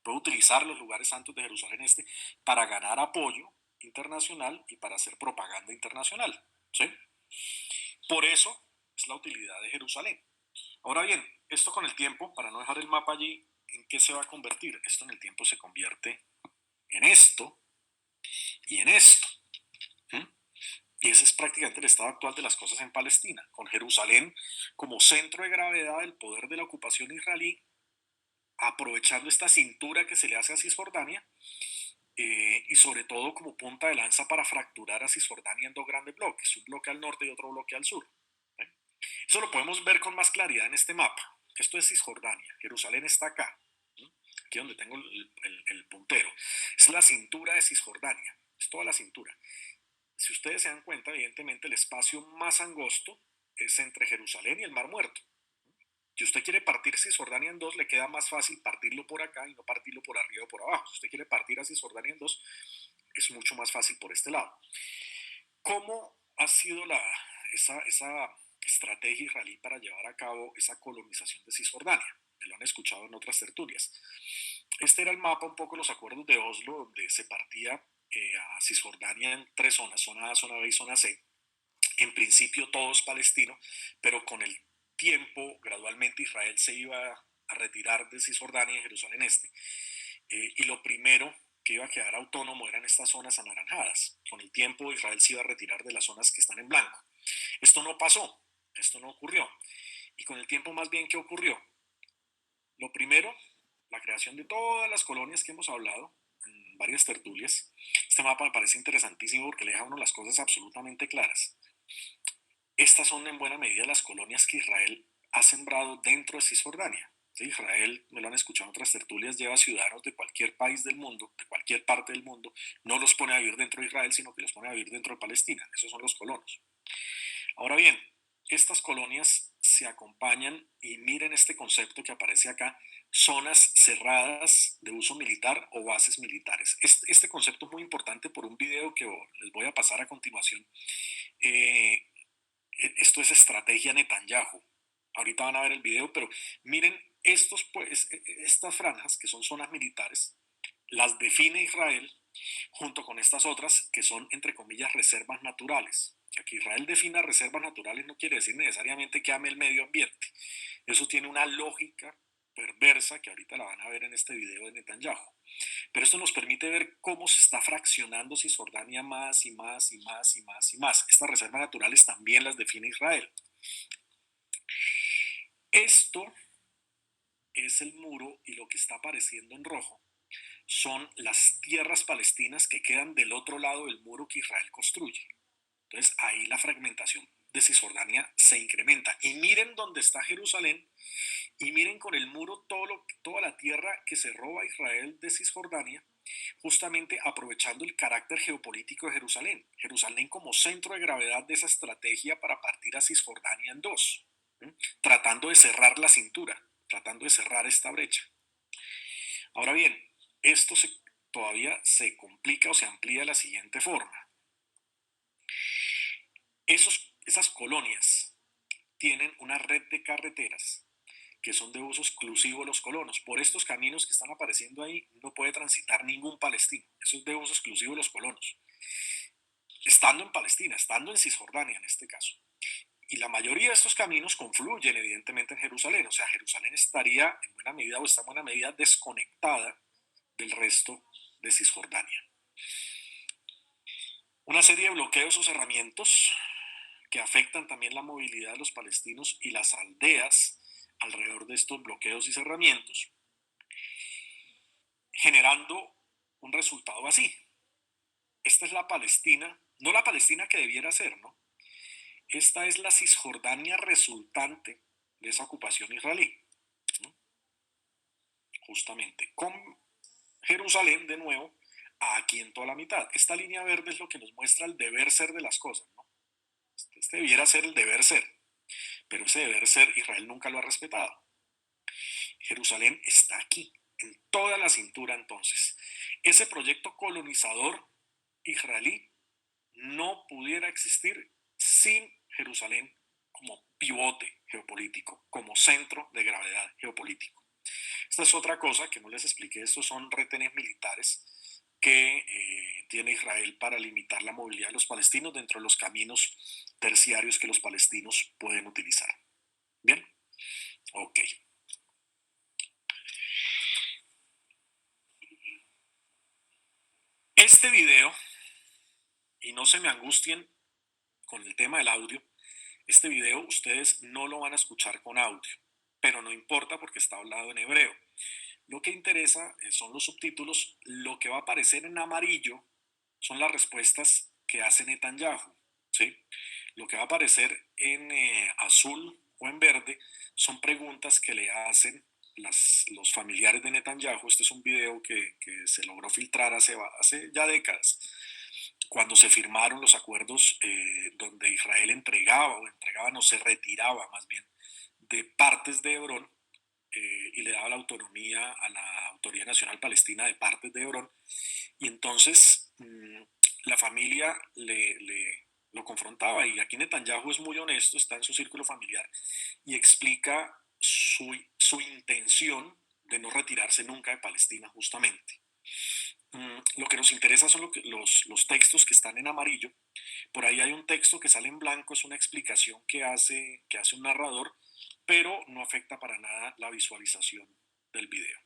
Puede utilizar los lugares santos de Jerusalén Este para ganar apoyo internacional y para hacer propaganda internacional, ¿sí? Por eso es la utilidad de Jerusalén. Ahora bien, esto con el tiempo, para no dejar el mapa allí, ¿en qué se va a convertir? Esto en el tiempo se convierte en esto y en esto. ¿Mm? Y ese es prácticamente el estado actual de las cosas en Palestina, con Jerusalén como centro de gravedad del poder de la ocupación israelí, aprovechando esta cintura que se le hace a Cisjordania, y sobre todo como punta de lanza para fracturar a Cisjordania en dos grandes bloques, un bloque al norte y otro bloque al sur. ¿Eh? Eso lo podemos ver con más claridad en este mapa. Esto es Cisjordania, Jerusalén está acá, aquí donde tengo el puntero. Es la cintura de Cisjordania. es toda la cintura. Si ustedes se dan cuenta, evidentemente el espacio más angosto es entre Jerusalén y el Mar Muerto. Si usted quiere partir Cisjordania en dos, le queda más fácil partirlo por acá y no partirlo por arriba o por abajo. Si usted quiere partir a Cisjordania en dos, es mucho más fácil por este lado. ¿Cómo ha sido esa estrategia israelí para llevar a cabo esa colonización de Cisjordania? Me lo han escuchado en otras tertulias. Este era el mapa, un poco los acuerdos de Oslo, donde se partía a Cisjordania en tres zonas, zona A, zona B y zona C. En principio todo es palestino, pero con el tiempo gradualmente Israel se iba a retirar de Cisjordania y Jerusalén Este. Y lo primero que iba a quedar autónomo eran estas zonas anaranjadas. Con el tiempo Israel se iba a retirar de las zonas que están en blanco. Esto no pasó, esto no ocurrió. Y con el tiempo más bien, ¿qué ocurrió? Lo primero, la creación de todas las colonias que hemos hablado en varias tertulias. Este mapa me parece interesantísimo porque le deja a uno las cosas absolutamente claras. Estas son en buena medida las colonias que Israel ha sembrado dentro de Cisjordania. ¿Sí? Israel, me lo han escuchado en otras tertulias, lleva ciudadanos de cualquier país del mundo, de cualquier parte del mundo, no los pone a vivir dentro de Israel, sino que los pone a vivir dentro de Palestina. Esos son los colonos. Ahora bien, estas colonias se acompañan, y miren este concepto que aparece acá, zonas cerradas de uso militar o bases militares. Este concepto es muy importante por un video que les voy a pasar a continuación. Esto es estrategia Netanyahu. Ahorita van a ver el video, pero miren estas franjas que son zonas militares, las define Israel junto con estas otras que son, entre comillas, reservas naturales. O sea, que Israel defina reservas naturales no quiere decir necesariamente que ame el medio ambiente. Eso tiene una lógica perversa que ahorita la van a ver en este video de Netanyahu. Pero esto nos permite ver cómo se está fraccionando Cisjordania más y más y más y más y más. Estas reservas naturales también las define Israel. Esto es el muro, y lo que está apareciendo en rojo son las tierras palestinas que quedan del otro lado del muro que Israel construye. Entonces ahí la fragmentación de Cisjordania se incrementa. Y miren dónde está Jerusalén, y miren con el muro toda la tierra que se roba Israel de Cisjordania, justamente aprovechando el carácter geopolítico de Jerusalén. Jerusalén como centro de gravedad de esa estrategia para partir a Cisjordania en dos, tratando de cerrar la cintura, tratando de cerrar esta brecha. Ahora bien, esto todavía se complica o se amplía de la siguiente forma. Esas colonias tienen una red de carreteras que son de uso exclusivo de los colonos. Por estos caminos que están apareciendo ahí no puede transitar ningún palestino. Eso es de uso exclusivo de los colonos. Estando en Palestina, estando en Cisjordania en este caso. Y la mayoría de estos caminos confluyen evidentemente en Jerusalén. O sea, Jerusalén estaría en buena medida o está en buena medida desconectada del resto de Cisjordania. Una serie de bloqueos o cerramientos que afectan también la movilidad de los palestinos y las aldeas alrededor de estos bloqueos y cerramientos, generando un resultado así. Esta es la Palestina, no la Palestina que debiera ser, ¿no? Esta es la Cisjordania resultante de esa ocupación israelí, ¿no? Justamente con Jerusalén de nuevo aquí en toda la mitad. Esta línea verde es lo que nos muestra el deber ser de las cosas, ¿no? Este debiera ser el deber ser, pero ese deber ser Israel nunca lo ha respetado. Jerusalén está aquí, en toda la cintura entonces. Ese proyecto colonizador israelí no pudiera existir sin Jerusalén como pivote geopolítico, como centro de gravedad geopolítico. Esta es otra cosa que no les expliqué. Estos son retenes militares que tiene Israel para limitar la movilidad de los palestinos dentro de los caminos terciarios que los palestinos pueden utilizar. ¿Bien? Ok. Este video, y no se me angustien con el tema del audio, este video ustedes no lo van a escuchar con audio, pero no importa porque está hablado en hebreo. Lo que interesa son los subtítulos. Lo que va a aparecer en amarillo son las respuestas que hace Netanyahu, ¿sí? Lo que va a aparecer en azul o en verde son preguntas que le hacen los familiares de Netanyahu. Este es un video que se logró filtrar hace ya décadas. cuando se firmaron los acuerdos donde Israel entregaba o entregaba, no se retiraba más bien de partes de Hebrón y le daba la autonomía a la Autoridad Nacional Palestina de partes de Hebrón. Y entonces la familia lo confrontaba y aquí Netanyahu es muy honesto, está en su círculo familiar y explica su intención de no retirarse nunca de Palestina justamente. Lo que nos interesa son los textos que están en amarillo. Por ahí hay un texto que sale en blanco, es una explicación que hace un narrador, pero no afecta para nada la visualización del video.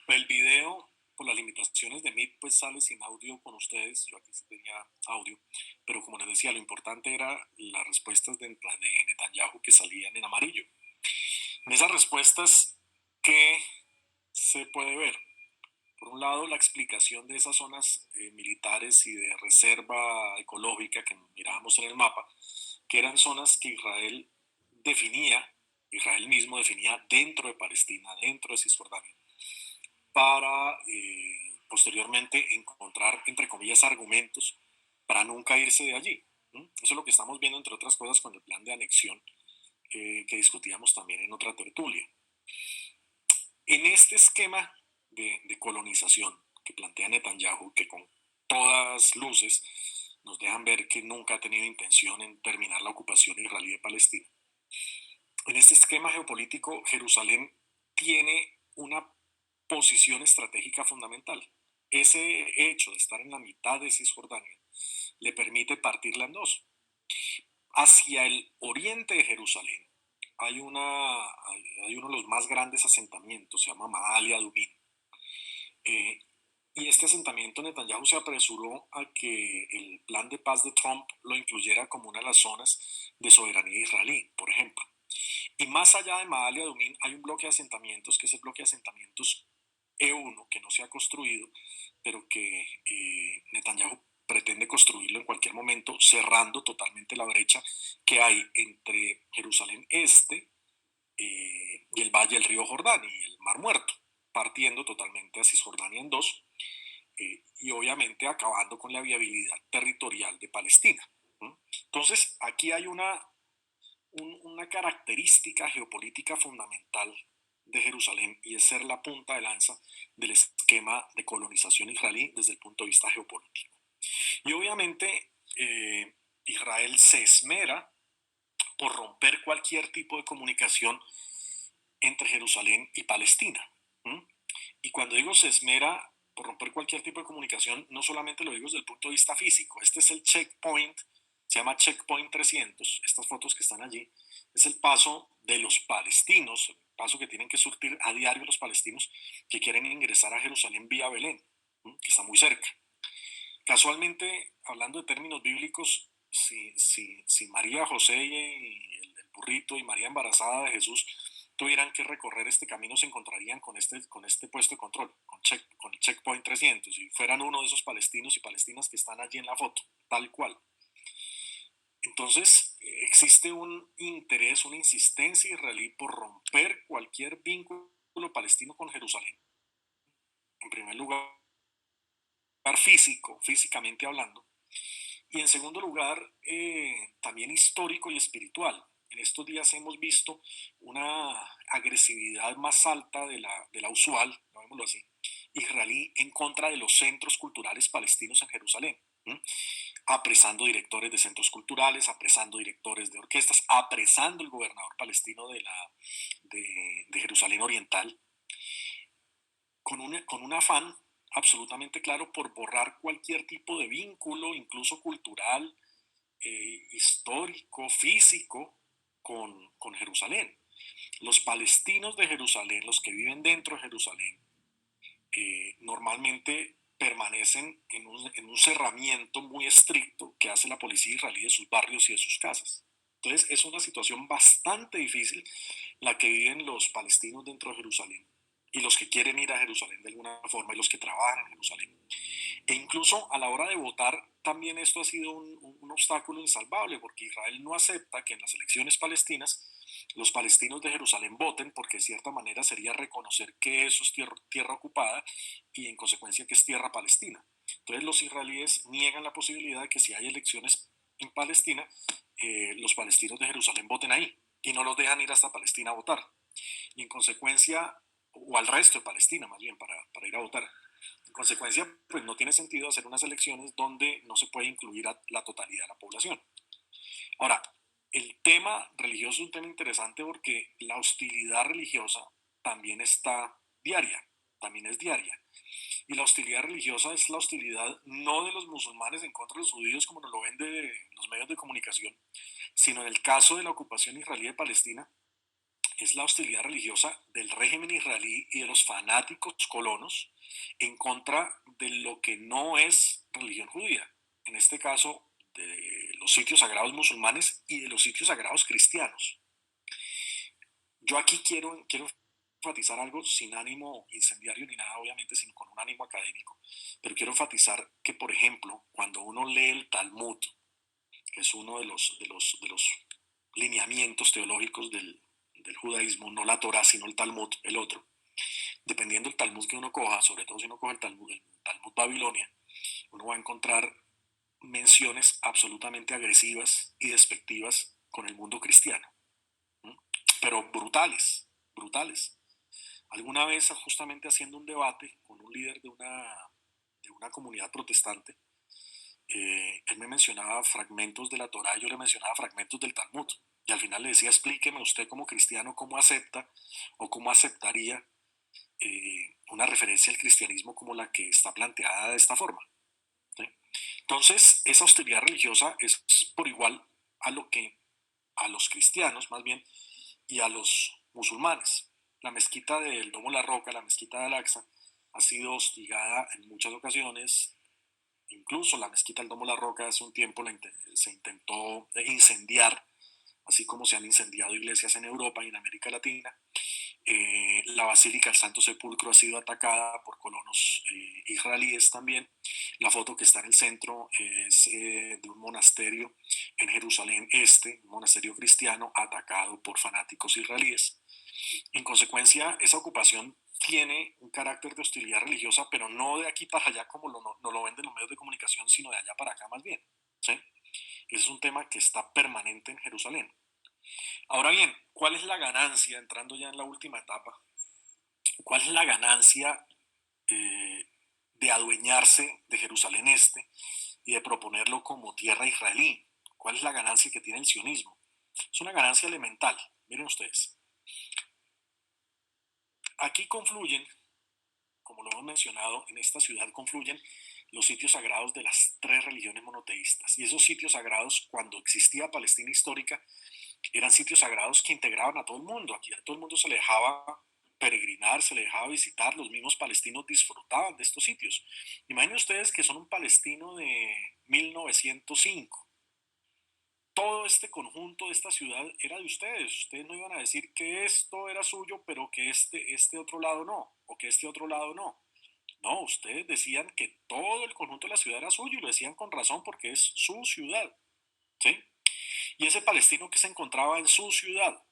El video, por las limitaciones de Meet, pues sale sin audio con ustedes. Yo aquí sí tenía audio, pero como les decía, lo importante era las respuestas de Netanyahu que salían en amarillo. En esas respuestas, ¿qué se puede ver? Por un lado, la explicación de esas zonas militares y de reserva ecológica que mirábamos en el mapa, que eran zonas que Israel mismo definía dentro de Palestina, dentro de Cisjordania, para posteriormente encontrar, entre comillas, argumentos para nunca irse de allí. Eso es lo que estamos viendo, entre otras cosas, con el plan de anexión que discutíamos también en otra tertulia. En este esquema de colonización que plantea Netanyahu, que con todas luces nos dejan ver que nunca ha tenido intención en terminar la ocupación israelí de Palestina, en este esquema geopolítico, Jerusalén tiene una posición estratégica fundamental. Ese hecho de estar en la mitad de Cisjordania le permite partirla en dos. Hacia el oriente de Jerusalén hay uno de los más grandes asentamientos, se llama Maale Adumim. Y este asentamiento Netanyahu se apresuró a que el plan de paz de Trump lo incluyera como una de las zonas de soberanía israelí, por ejemplo. Y más allá de Maale Adumim hay un bloque de asentamientos, que es el bloque de asentamientos E1, que no se ha construido, pero que Netanyahu pretende construirlo en cualquier momento, cerrando totalmente la brecha que hay entre Jerusalén Este y el valle del río Jordán y el Mar Muerto, partiendo totalmente a Cisjordania en dos y obviamente acabando con la viabilidad territorial de Palestina. Entonces, aquí hay una característica geopolítica fundamental de Jerusalén y es ser la punta de lanza del esquema de colonización israelí desde el punto de vista geopolítico. Y obviamente Israel se esmera por romper cualquier tipo de comunicación entre Jerusalén y Palestina. Y cuando digo se esmera por romper cualquier tipo de comunicación, no solamente lo digo desde el punto de vista físico, este es el checkpoint, se llama Checkpoint 300, estas fotos que están allí, es el paso de los palestinos, el paso que tienen que surtir a diario los palestinos que quieren ingresar a Jerusalén vía Belén, que está muy cerca. Casualmente, hablando de términos bíblicos, si María, José y el burrito y María embarazada de Jesús tuvieran que recorrer este camino, se encontrarían con este puesto de control, con el checkpoint 300, y fueran uno de esos palestinos y palestinas que están allí en la foto, tal cual. Entonces, existe un interés, una insistencia israelí por romper cualquier vínculo palestino con Jerusalén. En primer lugar, físicamente hablando, y en segundo lugar, también histórico y espiritual. En estos días hemos visto una agresividad más alta de la usual, llamémoslo así, israelí en contra de los centros culturales palestinos en Jerusalén. Apresando directores de centros culturales, apresando directores de orquestas, apresando el gobernador palestino de Jerusalén Oriental, con un afán absolutamente claro por borrar cualquier tipo de vínculo, incluso cultural, histórico, físico, con Jerusalén. Los palestinos de Jerusalén, los que viven dentro de Jerusalén, normalmente permanecen en un cerramiento muy estricto que hace la policía israelí de sus barrios y de sus casas. Entonces es una situación bastante difícil la que viven los palestinos dentro de Jerusalén y los que quieren ir a Jerusalén de alguna forma y los que trabajan en Jerusalén. E incluso a la hora de votar, también esto ha sido un obstáculo insalvable, porque Israel no acepta que en las elecciones palestinas los palestinos de Jerusalén voten, porque de cierta manera sería reconocer que eso es tierra ocupada y en consecuencia que es tierra palestina. Entonces los israelíes niegan la posibilidad de que si hay elecciones en Palestina, los palestinos de Jerusalén voten ahí y no los dejan ir hasta Palestina a votar. Y en consecuencia, o al resto de Palestina más bien, para ir a votar. En consecuencia, pues no tiene sentido hacer unas elecciones donde no se puede incluir a la totalidad de la población. Ahora, el tema religioso es un tema interesante porque la hostilidad religiosa también está diaria, también es diaria. Y la hostilidad religiosa es la hostilidad no de los musulmanes en contra de los judíos como nos lo ven de los medios de comunicación, sino en el caso de la ocupación israelí de Palestina, es la hostilidad religiosa del régimen israelí y de los fanáticos colonos en contra de lo que no es religión judía. En este caso, de los sitios sagrados musulmanes y de los sitios sagrados cristianos. Yo aquí quiero enfatizar algo sin ánimo incendiario ni nada, obviamente, sino con un ánimo académico. Pero quiero enfatizar que, por ejemplo, cuando uno lee el Talmud, que es uno de los lineamientos teológicos del judaísmo, no la Torah, sino el Talmud, el otro. Dependiendo del Talmud que uno coja, sobre todo si uno coge el Talmud Babilonia, uno va a encontrar menciones absolutamente agresivas y despectivas con el mundo cristiano, ¿no? Pero brutales, brutales. Alguna vez, justamente haciendo un debate con un líder de una comunidad protestante, él me mencionaba fragmentos de la Torá y yo le mencionaba fragmentos del Talmud. Y al final le decía, explíqueme usted como cristiano cómo acepta o cómo aceptaría una referencia al cristianismo como la que está planteada de esta forma, ¿sí? Entonces, esa hostilidad religiosa es por igual a lo que a los cristianos, más bien, y a los musulmanes. La mezquita del Domo La Roca, la mezquita de Al-Aqsa, ha sido hostigada en muchas ocasiones. Incluso la mezquita del Domo La Roca hace un tiempo se intentó incendiar, así como se han incendiado iglesias en Europa y en América Latina. La Basílica del Santo Sepulcro ha sido atacada por colonos israelíes también. La foto que está en el centro es de un monasterio en Jerusalén Este, un monasterio cristiano atacado por fanáticos israelíes. En consecuencia, esa ocupación tiene un carácter de hostilidad religiosa, pero no de aquí para allá como no lo venden los medios de comunicación, sino de allá para acá más bien, ¿sí? Ese es un tema que está permanente en Jerusalén. Ahora bien, ¿cuál es la ganancia, entrando ya en la última etapa? ¿Cuál es la ganancia eh, de adueñarse de Jerusalén Este y de proponerlo como tierra israelí? ¿Cuál es la ganancia que tiene el sionismo? Es una ganancia elemental. Miren ustedes, aquí confluyen, como lo hemos mencionado, en esta ciudad confluyen los sitios sagrados de las tres religiones monoteístas. Y esos sitios sagrados, cuando existía Palestina histórica, eran sitios sagrados que integraban a todo el mundo. Aquí a todo el mundo se le dejaba peregrinar, se le dejaba visitar, los mismos palestinos disfrutaban de estos sitios. Imaginen ustedes que son un palestino de 1905. Todo este conjunto de esta ciudad era de ustedes. Ustedes no iban a decir que esto era suyo, pero que este otro lado no, o que este otro lado no. No, ustedes decían que todo el conjunto de la ciudad era suyo y lo decían con razón porque es su ciudad, ¿sí? Y ese palestino que se encontraba en su ciudad,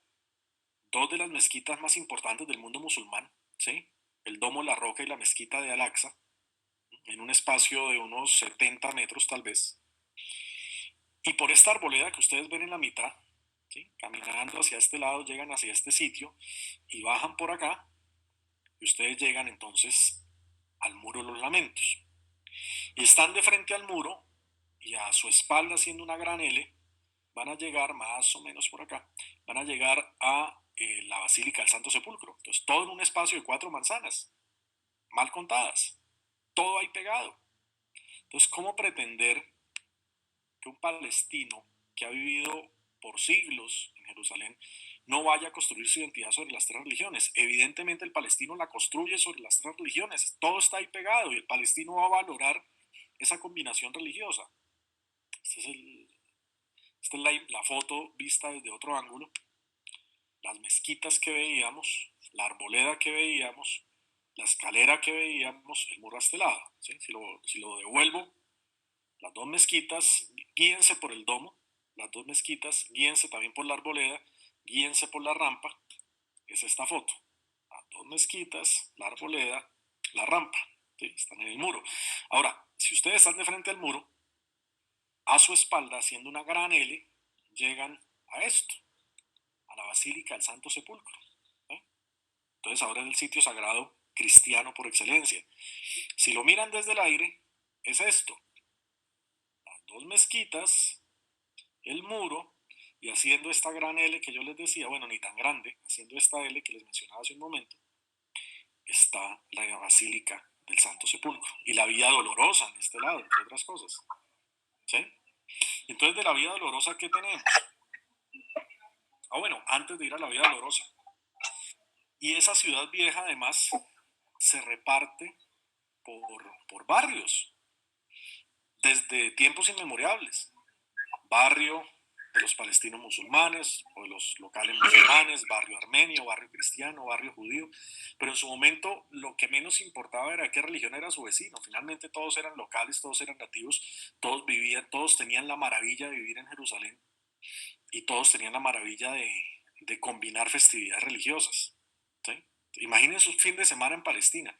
dos de las mezquitas más importantes del mundo musulmán, ¿sí? El Domo La Roca y la mezquita de Al-Aqsa, en un espacio de unos 70 metros tal vez. Y por esta arboleda que ustedes ven en la mitad, ¿sí? Caminando hacia este lado, llegan hacia este sitio y bajan por acá y ustedes llegan entonces al Muro de los Lamentos. Y están de frente al muro y a su espalda, haciendo una gran L, van a llegar más o menos por acá, van a llegar a la Basílica del Santo Sepulcro. Entonces, todo en un espacio de 4 manzanas, mal contadas, todo ahí pegado. Entonces, ¿cómo pretender que un palestino que ha vivido por siglos en Jerusalén no vaya a construir su identidad sobre las tres religiones? Evidentemente el palestino la construye sobre las tres religiones, todo está ahí pegado y el palestino va a valorar esa combinación religiosa. Este es esta es la foto vista desde otro ángulo. Las mezquitas que veíamos, la arboleda que veíamos, la escalera que veíamos, el muro a este lado, ¿sí? Si lo devuelvo, las dos mezquitas, guíense por el domo, las dos mezquitas, guíense también por la arboleda, guíense por la rampa, es esta foto. Las dos mezquitas, la arboleda, la rampa, ¿sí? Están en el muro. Ahora, si ustedes están de frente al muro, a su espalda, haciendo una gran L, llegan a esto, a la Basílica del Santo Sepulcro, ¿eh? Entonces ahora es el sitio sagrado cristiano por excelencia. Si lo miran desde el aire, es esto, las dos mezquitas, el muro, y haciendo esta gran L que yo les decía, bueno, ni tan grande, haciendo esta L que les mencionaba hace un momento, está la Basílica del Santo Sepulcro. Y la Vía Dolorosa en este lado, entre otras cosas, ¿sí? Entonces, de la Vía Dolorosa, ¿qué tenemos? Ah, bueno, antes de ir a la Vía Dolorosa, Y esa ciudad vieja además se reparte por barrios desde tiempos inmemoriales. Barrio de los palestinos musulmanes o de los locales musulmanes, barrio armenio, barrio cristiano, barrio judío, pero en su momento lo que menos importaba era qué religión era su vecino. Finalmente todos eran locales, todos eran nativos, todos vivían, todos tenían la maravilla de vivir en Jerusalén y todos tenían la maravilla de combinar festividades religiosas. ¿Sí? Imagínense un fin de semana en Palestina.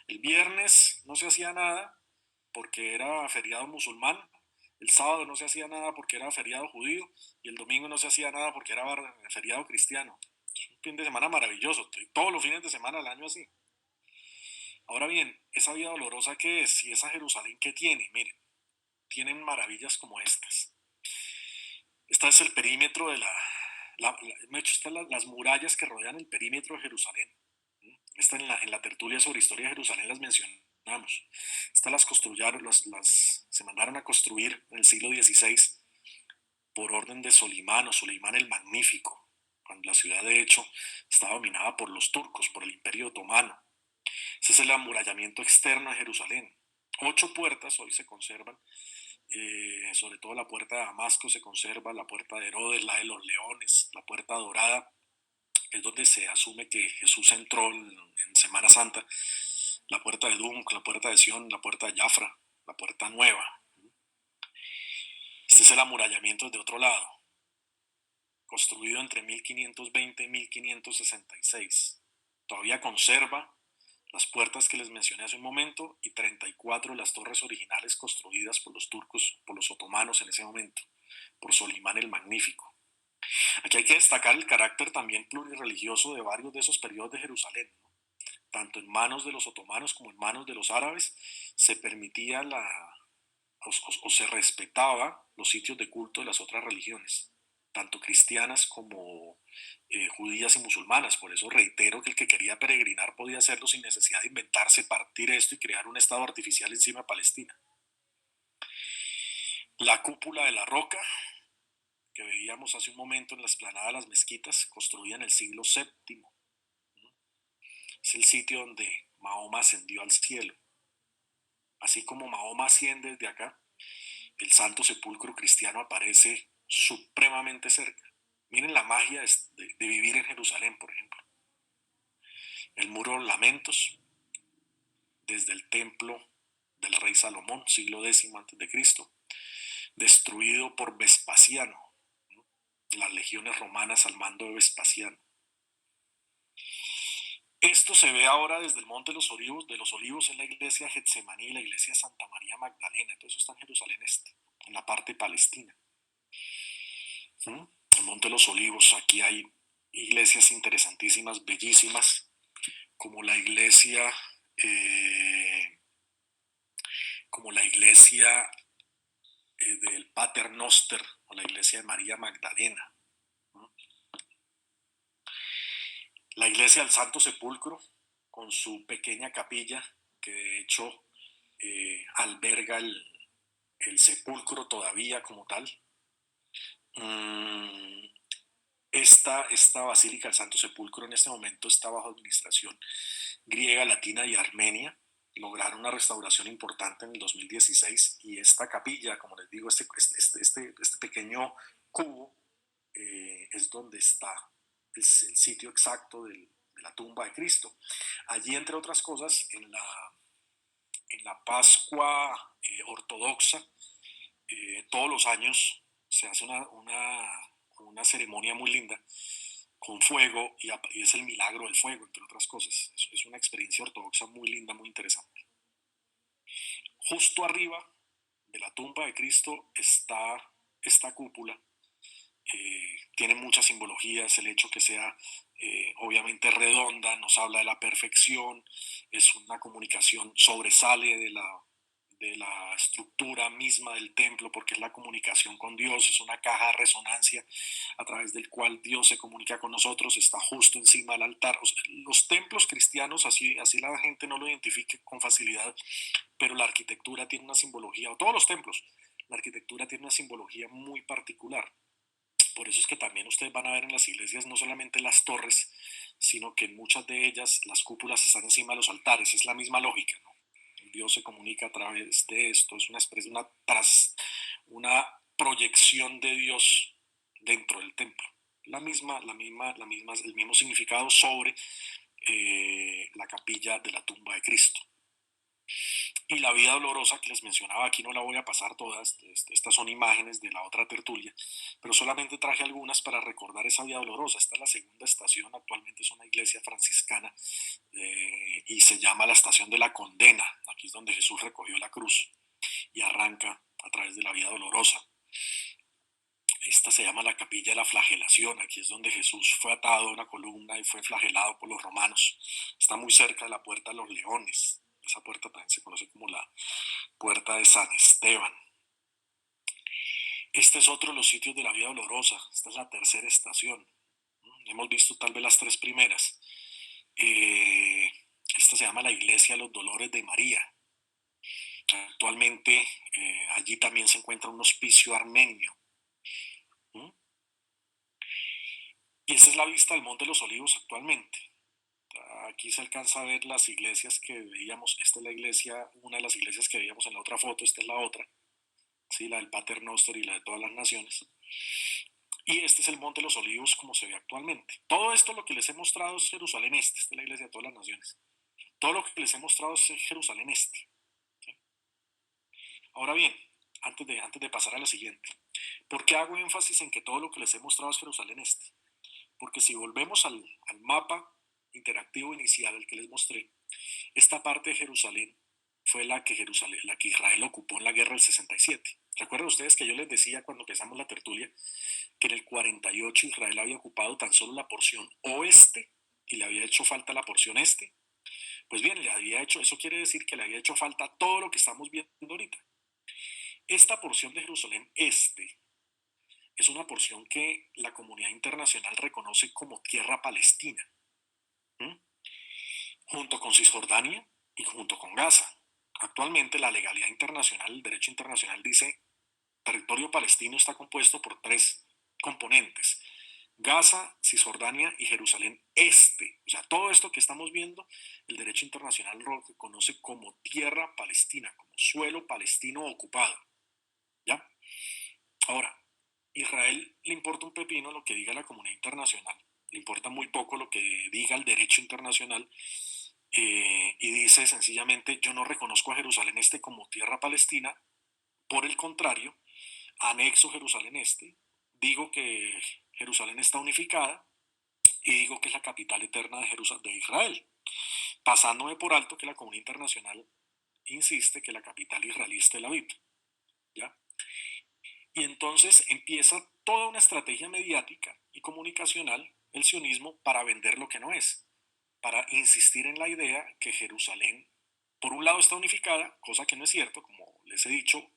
El viernes no se hacía nada porque era feriado musulmán, el sábado no se hacía nada porque era feriado judío y el domingo no se hacía nada porque era feriado cristiano. Es un fin de semana maravilloso, todos los fines de semana del año así. Ahora bien, esa vida dolorosa que es y esa Jerusalén que tiene, miren, tienen maravillas como estas. Este es el perímetro de las murallas que rodean el perímetro de Jerusalén. Esta en la tertulia sobre historia de Jerusalén las mencionamos. Estas las construyeron, se mandaron a construir en el siglo XVI por orden de Solimán o Solimán el Magnífico, cuando la ciudad de hecho estaba dominada por los turcos, por el Imperio Otomano. Ese es el amurallamiento externo de Jerusalén. 8 puertas hoy se conservan, sobre todo la puerta de Damasco se conserva, la puerta de Herodes, la de los Leones, la puerta dorada, que es donde se asume que Jesús entró en Semana Santa, la puerta de Dum, la puerta de Sion, la puerta de Jafra, la puerta nueva. Este es el amurallamiento de otro lado, construido entre 1520 y 1566. Todavía conserva las puertas que les mencioné hace un momento y 34 las torres originales construidas por los turcos, por los otomanos en ese momento, por Solimán el Magnífico. Aquí hay que destacar el carácter también plurirreligioso de varios de esos periodos de Jerusalén, ¿no? Tanto en manos de los otomanos como en manos de los árabes se permitía o se respetaba los sitios de culto de las otras religiones, tanto cristianas como judías y musulmanas. Por eso reitero que el que quería peregrinar podía hacerlo sin necesidad de inventarse, partir esto y crear un estado artificial encima de Palestina. La cúpula de la roca, que veíamos hace un momento en la explanada de las mezquitas, construida en el siglo VII. Es el sitio donde Mahoma ascendió al cielo. Así como Mahoma asciende desde acá, el Santo Sepulcro cristiano aparece supremamente cerca. Miren la magia de vivir en Jerusalén, por ejemplo. El muro de lamentos, desde el templo del rey Salomón, siglo X a.C., destruido por Vespasiano, ¿no? Las legiones romanas al mando de Vespasiano. Esto se ve ahora desde el Monte de los Olivos en la iglesia Getsemaní, la iglesia Santa María Magdalena. Todo eso está en Jerusalén Este, en la parte palestina. El Monte de los Olivos, aquí hay iglesias interesantísimas, bellísimas, como la iglesia, del Pater Noster, o la iglesia de María Magdalena. La iglesia del Santo Sepulcro, con su pequeña capilla, que de hecho alberga el sepulcro todavía como tal. Esta Basílica del Santo Sepulcro en este momento está bajo administración griega, latina y armenia. Lograron una restauración importante en el 2016 y esta capilla, como les digo, este pequeño cubo es donde está el sitio exacto de la tumba de Cristo. Allí, entre otras cosas, en la Pascua ortodoxa, todos los años se hace una ceremonia muy linda con fuego y es el milagro del fuego, entre otras cosas. Es una experiencia ortodoxa muy linda, muy interesante. Justo arriba de la tumba de Cristo está esta cúpula. Tiene muchas simbologías, el hecho que sea obviamente redonda, nos habla de la perfección, es una comunicación, sobresale de la estructura misma del templo porque es la comunicación con Dios, es una caja de resonancia a través del cual Dios se comunica con nosotros, está justo encima del altar. O sea, los templos cristianos, así la gente no lo identifique con facilidad, pero la arquitectura tiene una simbología, o todos los templos, la arquitectura tiene una simbología muy particular. Por eso es que también ustedes van a ver en las iglesias no solamente las torres, sino que en muchas de ellas las cúpulas están encima de los altares. Es la misma lógica, ¿no? Dios se comunica a través de esto, es una expresión, una proyección de Dios dentro del templo. El mismo significado sobre la capilla de la tumba de Cristo. Y la vida dolorosa que les mencionaba, aquí no la voy a pasar todas, estas son imágenes de la otra tertulia, pero solamente traje algunas para recordar esa vida dolorosa. Esta es la segunda estación, actualmente es una iglesia franciscana y se llama la estación de la condena. Aquí es donde Jesús recogió la cruz y arranca a través de la vida dolorosa. Esta se llama la capilla de la flagelación. Aquí es donde Jesús fue atado a una columna y fue flagelado por los romanos. Está muy cerca de la puerta de los leones. Esa puerta también se conoce como la puerta de San Esteban. Este es otro de los sitios de la vida dolorosa. Esta es la tercera estación. Hemos visto tal vez las tres primeras. Esta se llama la Iglesia de los Dolores de María. Actualmente allí también se encuentra un hospicio armenio. Y esta es la vista del Monte de los Olivos actualmente. Aquí se alcanza a ver las iglesias que veíamos. Esta es la iglesia, una de las iglesias que veíamos en la otra foto. Esta es la otra, ¿sí? La del Pater Noster y la de todas las naciones. Y este es el Monte de los Olivos como se ve actualmente. Todo esto lo que les he mostrado es Jerusalén Este. Esta es la iglesia de todas las naciones. Todo lo que les he mostrado es Jerusalén Este. ¿Sí? Ahora bien, antes de pasar a la siguiente, ¿por qué hago énfasis en que todo lo que les he mostrado es Jerusalén Este? Porque si volvemos al mapa interactivo inicial, el que les mostré, esta parte de Jerusalén fue la que Israel ocupó en la guerra del 67. ¿Recuerdan ustedes que yo les decía cuando empezamos la tertulia que en el 48 Israel había ocupado tan solo la porción oeste y le había hecho falta la porción este? Pues bien, eso quiere decir que le había hecho falta todo lo que estamos viendo ahorita. Esta porción de Jerusalén este es una porción que la comunidad internacional reconoce como tierra palestina, junto con Cisjordania y junto con Gaza. Actualmente la legalidad internacional, el derecho internacional dice territorio palestino está compuesto por tres componentes: Gaza, Cisjordania y Jerusalén Este. O sea, todo esto que estamos viendo, el derecho internacional lo reconoce como tierra palestina, como suelo palestino ocupado. ¿Ya? Ahora, Israel le importa un pepino lo que diga la comunidad internacional, le importa muy poco lo que diga el derecho internacional, y dice sencillamente: yo no reconozco a Jerusalén Este como tierra palestina, por el contrario, anexo Jerusalén Este, digo que Jerusalén está unificada y digo que es la capital eterna de Israel, pasándome por alto que la comunidad internacional insiste que la capital israelí es Tel Aviv. ¿Ya? Y entonces empieza toda una estrategia mediática y comunicacional, el sionismo, para vender lo que no es, para insistir en la idea que Jerusalén, por un lado, está unificada, cosa que no es cierto. Como les he dicho,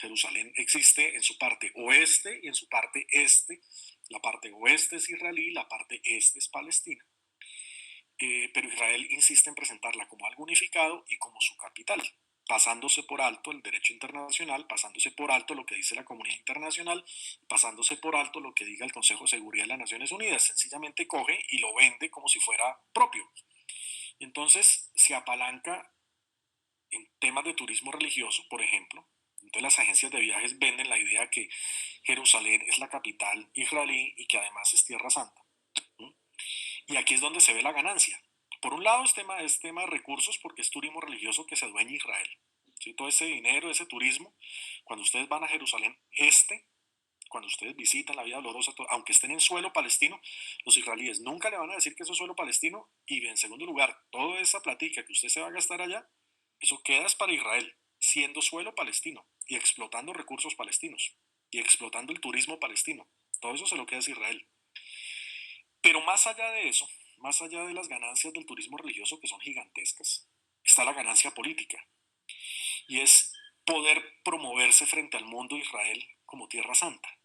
Jerusalén existe en su parte oeste y en su parte este. La parte oeste es israelí, la parte este es palestina. Pero Israel insiste en presentarla como algo unificado y como su capital, pasándose por alto el derecho internacional, pasándose por alto lo que dice la comunidad internacional, pasándose por alto lo que diga el Consejo de Seguridad de las Naciones Unidas. Sencillamente coge y lo vende como si fuera propio. Entonces se apalanca en temas de turismo religioso, por ejemplo. Entonces las agencias de viajes venden la idea que Jerusalén es la capital israelí y que además es Tierra Santa. Y aquí es donde se ve la ganancia. Por un lado es tema de recursos, porque es turismo religioso que se adueña Israel. ¿Sí? Todo ese dinero, ese turismo, cuando ustedes van a Jerusalén Este, cuando ustedes visitan la Vía Dolorosa, aunque estén en suelo palestino, los israelíes nunca le van a decir que eso es suelo palestino. Y en segundo lugar, toda esa platica que usted se va a gastar allá, eso queda para Israel, siendo suelo palestino y explotando recursos palestinos y explotando el turismo palestino. Todo eso se lo queda a Israel. Pero más allá de eso, más allá de las ganancias del turismo religioso, que son gigantescas, está la ganancia política. Y es poder promoverse frente al mundo Israel como tierra santa.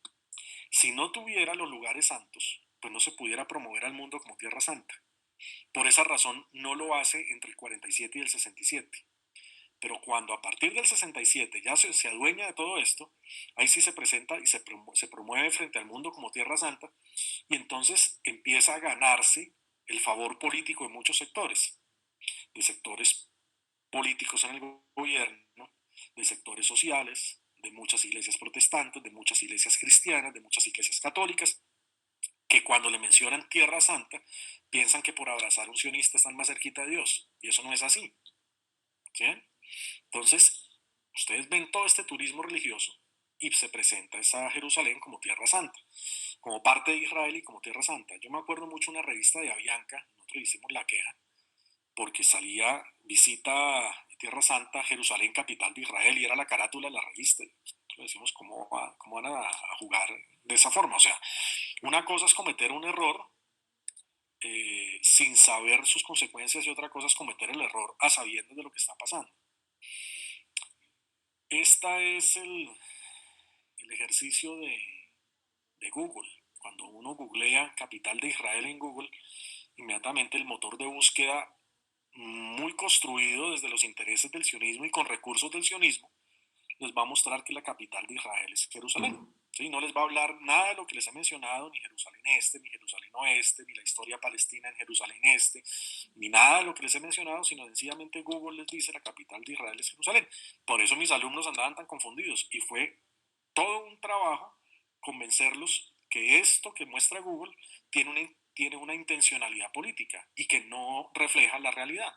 Si no tuviera los lugares santos, pues no se pudiera promover al mundo como tierra santa. Por esa razón no lo hace entre el 47 y el 67. Pero cuando a partir del 67 ya se adueña de todo esto, ahí sí se presenta y se promueve frente al mundo como Tierra Santa, y entonces empieza a ganarse el favor político de sectores políticos en el gobierno, de sectores sociales, de muchas iglesias protestantes, de muchas iglesias cristianas, de muchas iglesias católicas, que cuando le mencionan Tierra Santa, piensan que por abrazar un sionista están más cerquita de Dios, y eso no es así. ¿Sí? Entonces, ustedes ven todo este turismo religioso y se presenta esa Jerusalén como Tierra Santa, como parte de Israel y como Tierra Santa. Yo me acuerdo mucho de una revista de Avianca, nosotros hicimos La Queja, porque salía visita Tierra Santa, Jerusalén, capital de Israel, y era la carátula de la revista. Nosotros decimos, ¿cómo van a jugar de esa forma? O sea, una cosa es cometer un error sin saber sus consecuencias y otra cosa es cometer el error a sabiendas de lo que está pasando. Este es el ejercicio de Google. Cuando uno googlea capital de Israel en Google, inmediatamente el motor de búsqueda muy construido desde los intereses del sionismo y con recursos del sionismo, les va a mostrar que la capital de Israel es Jerusalén. ¿Sí? No les va a hablar nada de lo que les he mencionado, ni Jerusalén Este, ni Jerusalén Oeste, ni la historia palestina en Jerusalén Este, ni nada de lo que les he mencionado, sino sencillamente Google les dice la capital de Israel es Jerusalén. Por eso mis alumnos andaban tan confundidos y fue todo un trabajo convencerlos que esto que muestra Google tiene una intencionalidad política y que no refleja la realidad,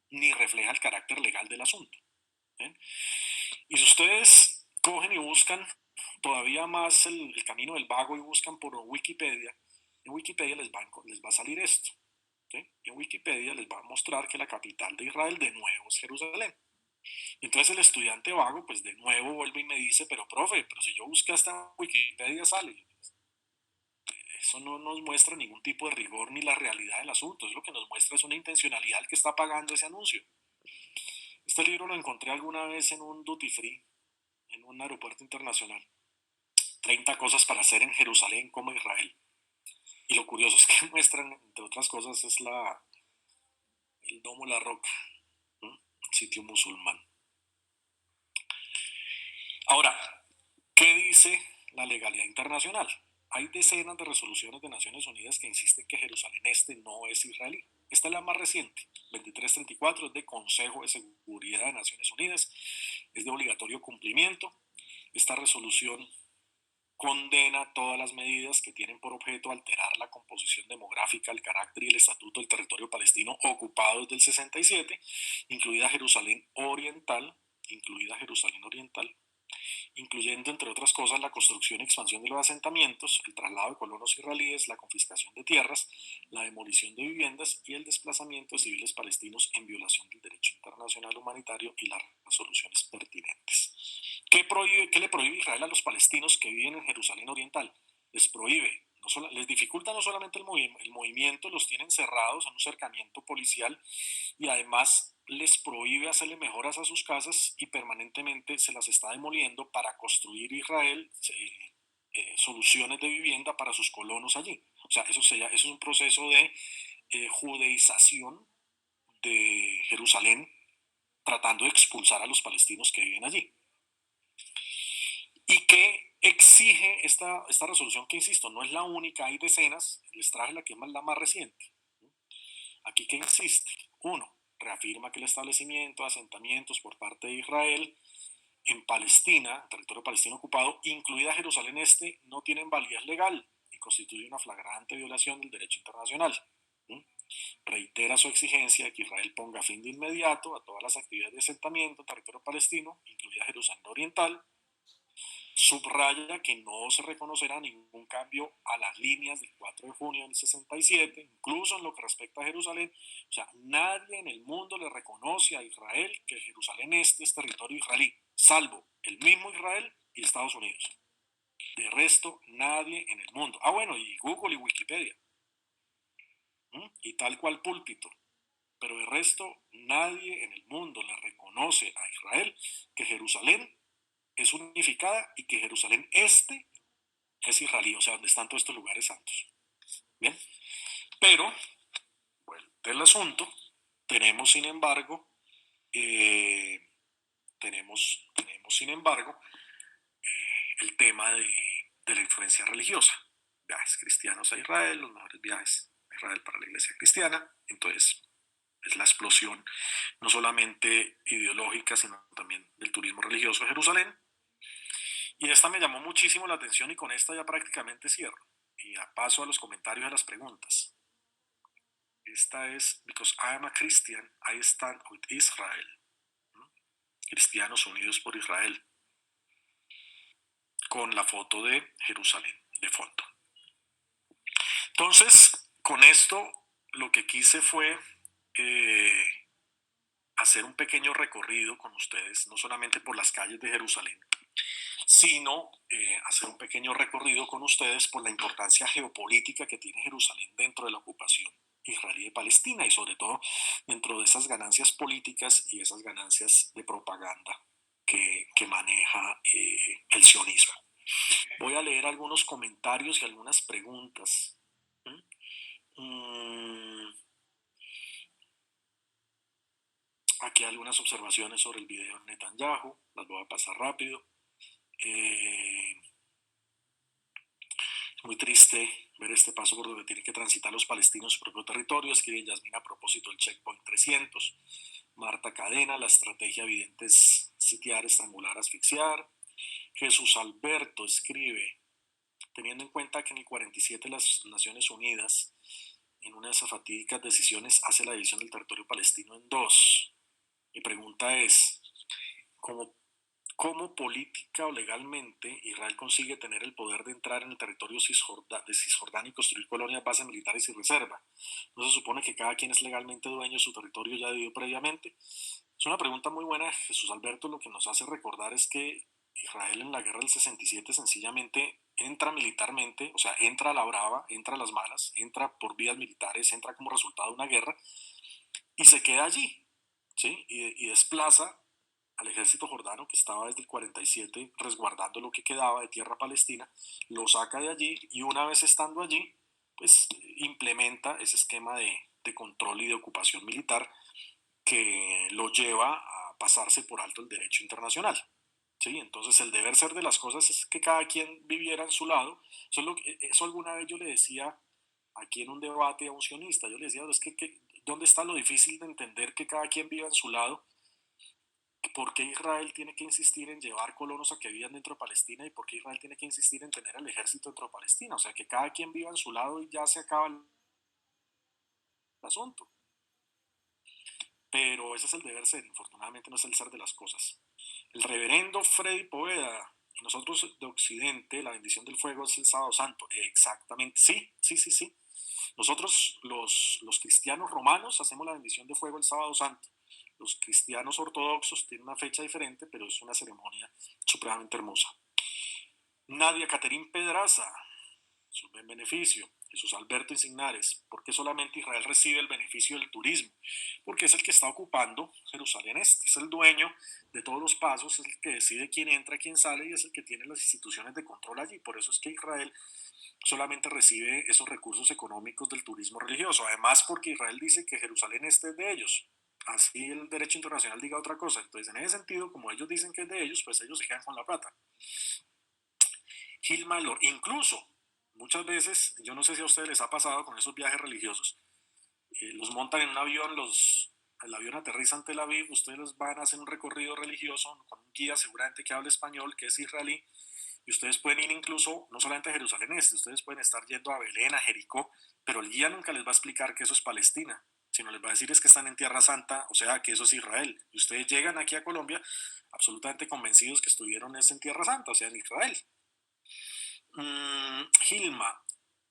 ni refleja el carácter legal del asunto. ¿Bien? Y si ustedes cogen y buscan todavía más el camino del vago y buscan por Wikipedia, en Wikipedia les va a salir esto. ¿Sí? En Wikipedia les va a mostrar que la capital de Israel de nuevo es Jerusalén. Entonces el estudiante vago, pues de nuevo vuelve y me dice, pero profe, pero si yo busqué hasta en Wikipedia sale. Eso no nos muestra ningún tipo de rigor ni la realidad del asunto. Es lo que nos muestra es una intencionalidad el que está pagando ese anuncio. Este libro lo encontré alguna vez en un duty free, en un aeropuerto internacional. 30 cosas para hacer en Jerusalén como Israel. Y lo curioso es que muestran, entre otras cosas, es el Domo La Roca, ¿no? El sitio musulmán. Ahora, ¿qué dice la legalidad internacional? Hay decenas de resoluciones de Naciones Unidas que insisten que Jerusalén Este no es israelí. Esta es la más reciente, 2334, es de Consejo de Seguridad de Naciones Unidas, es de obligatorio cumplimiento. Esta resolución condena todas las medidas que tienen por objeto alterar la composición demográfica, el carácter y el estatuto del territorio palestino ocupado desde el 67, incluida Jerusalén Oriental, incluyendo entre otras cosas la construcción y expansión de los asentamientos, el traslado de colonos israelíes, la confiscación de tierras, la demolición de viviendas y el desplazamiento de civiles palestinos en violación del derecho internacional humanitario y las resoluciones pertinentes. ¿Qué le prohíbe Israel a los palestinos que viven en Jerusalén Oriental? Les prohíbe, les dificulta no solamente el movimiento, los tienen cerrados en un cercamiento policial y además les prohíbe hacerle mejoras a sus casas y permanentemente se las está demoliendo para construir Israel soluciones de vivienda para sus colonos allí. O sea, eso es un proceso de judeización de Jerusalén, tratando de expulsar a los palestinos que viven allí. ¿Y qué exige esta resolución? Que insisto, no es la única, hay decenas, les traje la que es la más reciente. Aquí, ¿qué insiste? Uno, reafirma que el establecimiento de asentamientos por parte de Israel en Palestina, territorio palestino ocupado, incluida Jerusalén Este, no tienen validez legal y constituye una flagrante violación del derecho internacional. Reitera su exigencia de que Israel ponga fin de inmediato a todas las actividades de asentamiento en territorio palestino, incluida Jerusalén Oriental. Subraya que no se reconocerá ningún cambio a las líneas del 4 de junio del 67, incluso en lo que respecta a Jerusalén. O sea, nadie en el mundo le reconoce a Israel que Jerusalén Este es territorio israelí, salvo el mismo Israel y Estados Unidos. De resto, nadie en el mundo. Ah, bueno, y Google y Wikipedia. Y tal cual Púlpito. Pero de resto, nadie en el mundo le reconoce a Israel que Jerusalén es unificada y que Jerusalén Este es israelí, o sea, donde están todos estos lugares santos. Bien, pero, bueno, del asunto, tenemos sin embargo tenemos sin embargo, el tema de la influencia religiosa. Viajes cristianos a Israel, los mejores viajes a Israel para la iglesia cristiana. Entonces, es la explosión no solamente ideológica, sino también del turismo religioso de Jerusalén. Y esta me llamó muchísimo la atención y con esta ya prácticamente cierro. Y a paso a los comentarios y a las preguntas. Esta es, because I am a Christian, I stand with Israel. Cristianos unidos por Israel. Con la foto de Jerusalén de fondo. Entonces, con esto lo que quise fue hacer un pequeño recorrido con ustedes, no solamente por las calles de Jerusalén, sino hacer un pequeño recorrido con ustedes por la importancia geopolítica que tiene Jerusalén dentro de la ocupación israelí de Palestina y sobre todo dentro de esas ganancias políticas y esas ganancias de propaganda que maneja el sionismo. Voy a leer algunos comentarios y algunas preguntas. Aquí hay algunas observaciones sobre el video de Netanyahu, las voy a pasar rápido. Muy triste ver este paso por donde tienen que transitar los palestinos su propio territorio, escribe Yasmina a propósito del checkpoint 300. Marta Cadena, la estrategia evidente es sitiar, estrangular, asfixiar. Jesús Alberto escribe, teniendo en cuenta que en el 47 las Naciones Unidas, en una de esas fatídicas decisiones, hace la división del territorio palestino en dos. Mi pregunta es, ¿cómo política o legalmente Israel consigue tener el poder de entrar en el territorio de Cisjordania y construir colonias, bases militares y reserva? ¿No se supone que cada quien es legalmente dueño de su territorio ya dividido previamente? Es una pregunta muy buena, Jesús Alberto. Lo que nos hace recordar es que Israel en la guerra del 67 sencillamente entra militarmente, o sea, entra a la brava, entra a las malas, entra por vías militares, entra como resultado de una guerra y se queda allí, ¿sí? Y desplaza al ejército jordano que estaba desde el 47 resguardando lo que quedaba de tierra palestina, lo saca de allí y una vez estando allí, pues implementa ese esquema de control y de ocupación militar que lo lleva a pasarse por alto el derecho internacional. ¿Sí? Entonces el deber ser de las cosas es que cada quien viviera en su lado. Eso alguna vez yo le decía aquí en un debate a un sionista, yo le decía, es que ¿dónde está lo difícil de entender que cada quien viva en su lado? ¿Por qué Israel tiene que insistir en llevar colonos a que vivan dentro de Palestina y por qué Israel tiene que insistir en tener el ejército dentro de Palestina? O sea, que cada quien viva en su lado y ya se acaba el asunto. Pero ese es el deber ser, infortunadamente no es el ser de las cosas. El reverendo Freddy Poveda, nosotros de Occidente, la bendición del fuego es el sábado santo. Exactamente, sí. Nosotros los cristianos romanos hacemos la bendición de fuego el sábado santo. Los cristianos ortodoxos tienen una fecha diferente, pero es una ceremonia supremamente hermosa. Nadia Caterín Pedraza, su buen beneficio. Jesús Alberto Insignares, ¿por qué solamente Israel recibe el beneficio del turismo? Porque es el que está ocupando Jerusalén Este, es el dueño de todos los pasos, es el que decide quién entra, quién sale y es el que tiene las instituciones de control allí. Por eso es que Israel solamente recibe esos recursos económicos del turismo religioso. Además, porque Israel dice que Jerusalén Este es de ellos. Así el derecho internacional diga otra cosa. Entonces, en ese sentido, como ellos dicen que es de ellos, pues ellos se quedan con la plata. Gilma Lor, incluso muchas veces, yo no sé si a ustedes les ha pasado con esos viajes religiosos, los montan en un avión, el avión aterriza en Tel Aviv, ustedes van a hacer un recorrido religioso con un guía seguramente que habla español, que es israelí, y ustedes pueden ir incluso, no solamente a Jerusalén Este, ustedes pueden estar yendo a Belén, a Jericó, pero el guía nunca les va a explicar que eso es Palestina, sino les va a decir es que están en Tierra Santa, o sea, que eso es Israel. Y ustedes llegan aquí a Colombia absolutamente convencidos que estuvieron en Tierra Santa, o sea, en Israel. Gilma,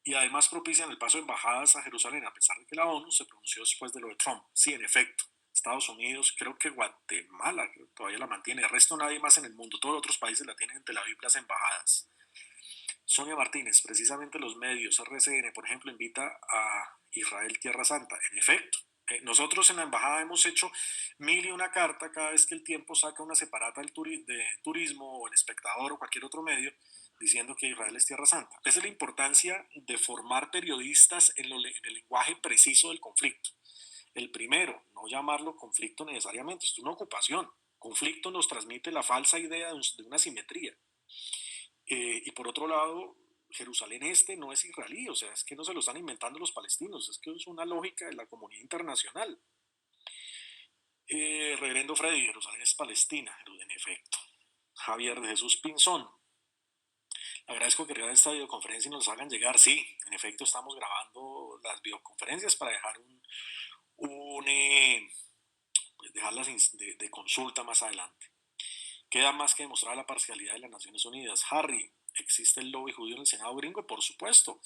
y además propician el paso de embajadas a Jerusalén, a pesar de que la ONU se pronunció después de lo de Trump. Sí, en efecto, Estados Unidos, creo que Guatemala todavía la mantiene, el resto nadie más en el mundo, todos los otros países la tienen en Tel Aviv las embajadas. Sonia Martínez, precisamente los medios, RCN, por ejemplo, invita a Israel Tierra Santa. En efecto, nosotros en la embajada hemos hecho mil y una carta cada vez que el Tiempo saca una separata de turismo o el Espectador o cualquier otro medio diciendo que Israel es Tierra Santa. Esa es la importancia de formar periodistas en el lenguaje preciso del conflicto. El primero, no llamarlo conflicto necesariamente, es una ocupación. conflicto nos transmite la falsa idea de una simetría. Y por otro lado, Jerusalén Este no es israelí, o sea, es que no se lo están inventando los palestinos, es que es una lógica de la comunidad internacional. Reverendo Freddy, Jerusalén es Palestina, en efecto. Javier de Jesús Pinzón, agradezco que regalen esta videoconferencia y nos hagan llegar. Sí, en efecto estamos grabando las videoconferencias para dejar un pues dejarlas de consulta más adelante. Queda más que demostrar la parcialidad de las Naciones Unidas. Harry, ¿existe el lobby judío en el Senado gringo? Por supuesto.